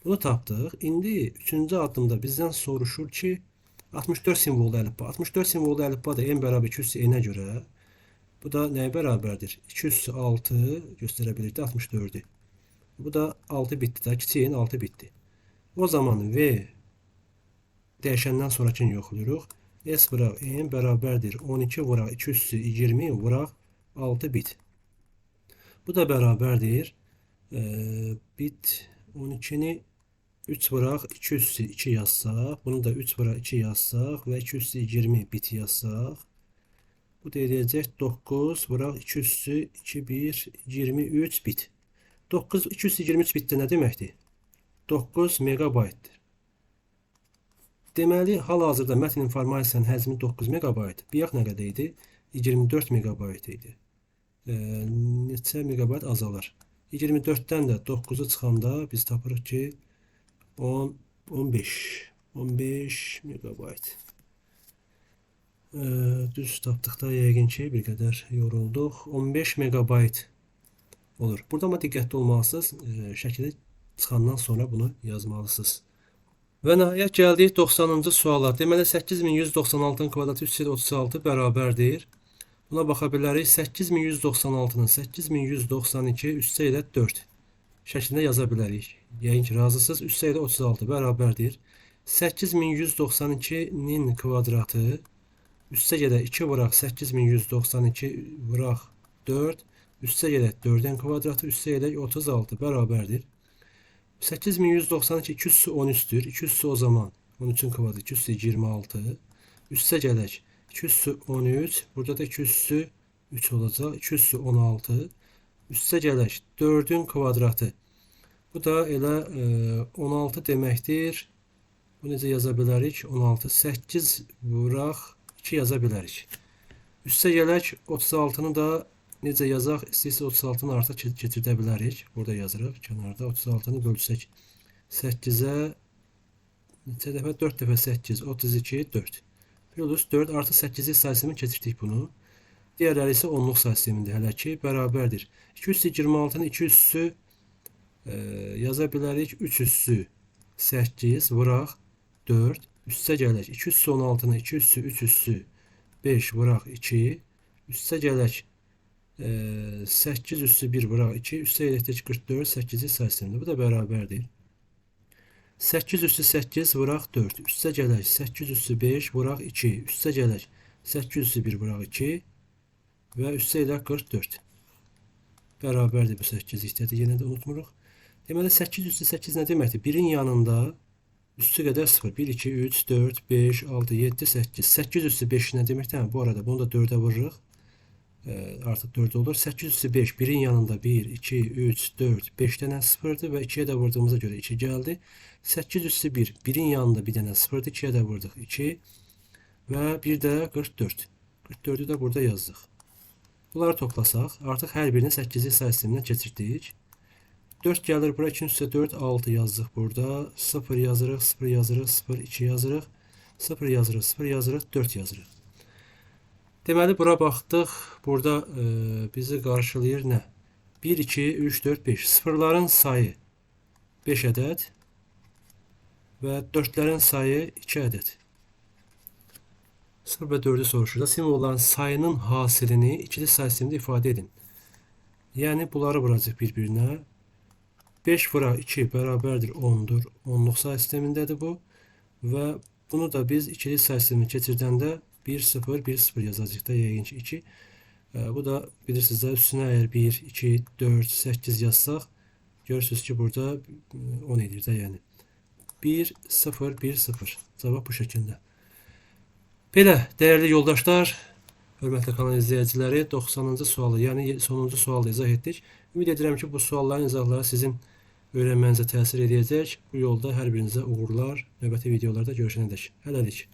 Bunu tapdıq. İndi 3-cü addımda bizdən soruşur ki 64 simvollu əlifba. 64 simvollu əlifba da n bərabər 2 üssü n-ə görə bu da nəyə bərabərdir? 2 üssü 6 göstərə bilirdi 64-dür. Bu da 6 bitdi də, kiçik n 6 bitdi. O zaman V dəyişəndən sonrakini yoxlayırıq. S vuraq n bərabərdir 12 vuraq 2 üssü 20 vuraq 6 bit. Bu da bərabərdir bit 12'ni 3 vuraq 2 üssü 2 yazsaq, bunu da 3 vuraq 2 yazsaq və 2 üssü 20 bit yazsaq, bu da edəcək 9 vuraq 2 üssü 2 1 23 bit. 9 2 üssü 23 bitdə nə deməkdir? 9 megabaytdır. Deməli, hal-hazırda mətn informasiyanın həcmi 9 megabayt. Bayaq nə qədər idi? 24 megabayt idi. Neçə megabayt azalar? 24-dən də 9-u çıxanda biz tapırıq ki 15 megabayt. Düz tapdıqda yəqin ki bir qədər yorulduq. 15 megabayt olur. Burada ama diqqətli olmalısınız. Şəkili çıxandan sonra bunu yazmalısınız. Və nəhayət gəldik 90-cı suala. Deməli 8196-nın kvadratı 336 bərabərdir. Buna baxa bilərik. 8196-nın 8192 üstə ilə 4 şəklində yaza bilərik. Yəqin ki razısınız. Üstə ilə 36 bərabərdir. 8192-nin kvadratı üstə gələ 2 vuraq 8192 vuraq 4 üstə gələ 4-ün kvadratı üstə gələ 36 bərabərdir. 8192 2 üssü 13'tür. 2 üssü o zaman 13'ün kvadratı 2 üssü 26. Üstə gələk 2 üssü 13. Burada da 2 üssü 3 olacaq. 2 üssü 16. Üstə gələk 4'ün kvadratı. Bu da elə 16 deməkdir. Bu necə yaza bilərik? 16. 8 vuraq 2 yaza bilərik. Üstə gələk 36'nı da necə yazaq? İstəyirsə 36'nı artıq keçirdə bilərik. Burada yazırıq. Kənarda 36'nı bölsək 8'ə neçə dəfə? 4 dəfə 8, 32, 4. Plus 4 artı 8'i sayısını keçirdik bunu. Diğerləri isə onluq say sistemində hələ ki bərabərdir. 226'nın 2 üssü yaza bilərik. 3 üssü 8 vuraq 4. Üstə gələk 2 üssü 16'nın 2 üssü 3 üssü 5 vuraq 2. Üstə gələk 8 üssü 1 vuraq 2. Üstə gələk 44 8'i say sistemində. Bu da bərabərdir. 8 üssü 8 vuraq 4. Üstə gələk 8 üssü 5 vuraq 2. Üstə gələk 8 üssü 1 vuraq 2. Və üstə ilə 44. Bərabərdir bu 8 istədi. Yenə də unutmuruq. Deməli 8 üssü 8 nə deməkdir? 1'in yanında Üstü qədər 0. 1, 2, 3, 4, 5, 6, 7, 8. 8 üstü 5 nə deməkdir? Bu arada bunu da 4'e vururuq. Artıq 4 olur. 8 üstü 5. 1'in yanında 1, 2, 3, 4, 5 dənə 0'dır və 2'yə də vurduğumuza görə 2 gəldi. 8 üstü 1. 1'in yanında bir dənə 0'dır. 2'yə də vurduq 2 və bir də 44. 44'ü də burada yazdıq. Bunları toplasaq, artıq hər birini 8'li say sistemindən keçirdik. 4 gəlir bura, 2 üstə 4, 6 yazdıq burada. 0 yazırıq, 0 yazırıq, 0, 2 yazırıq. 0 yazırıq, 0 yazırıq, 4 yazırıq. Deməli, bura baxdıq. Burada bizi qarşılayır nə? 1, 2, 3, 4, 5. Sıfırların sayı 5 ədəd və 4'lərin sayı 2 ədəd. 0 və 4'ü soruşur. Simvolların sayının hasilini ikili say sistemində ifadə edin. Yəni, bunları vuracaq bir-birinə. 5 vura 2 bərabərdir 10'dur. 10'luq say sistemindədir bu. Və bunu da biz ikili say sistemini keçirdəndə 1, 0, 1, 0 yazacaq da yəqin ki 2. Bu da bilirsiniz də üstünə əgər 1, 2, 4, 8 yazsaq, görürsünüz ki burada 10 edir də yəni. 1, 0, 1, 0. Cavab bu şəkildə. Belə, dəyərli yoldaşlar, hörmətli kanal izləyiciləri, 90-cı sualı, yəni sonuncu sualı izah etdik. Ümid edirəm ki, bu sualların izahları sizin öyrənmənizə təsir edəcək. Bu yolda hər birinizə uğurlar. Növbəti videolarda görüşənədək. Hələlik.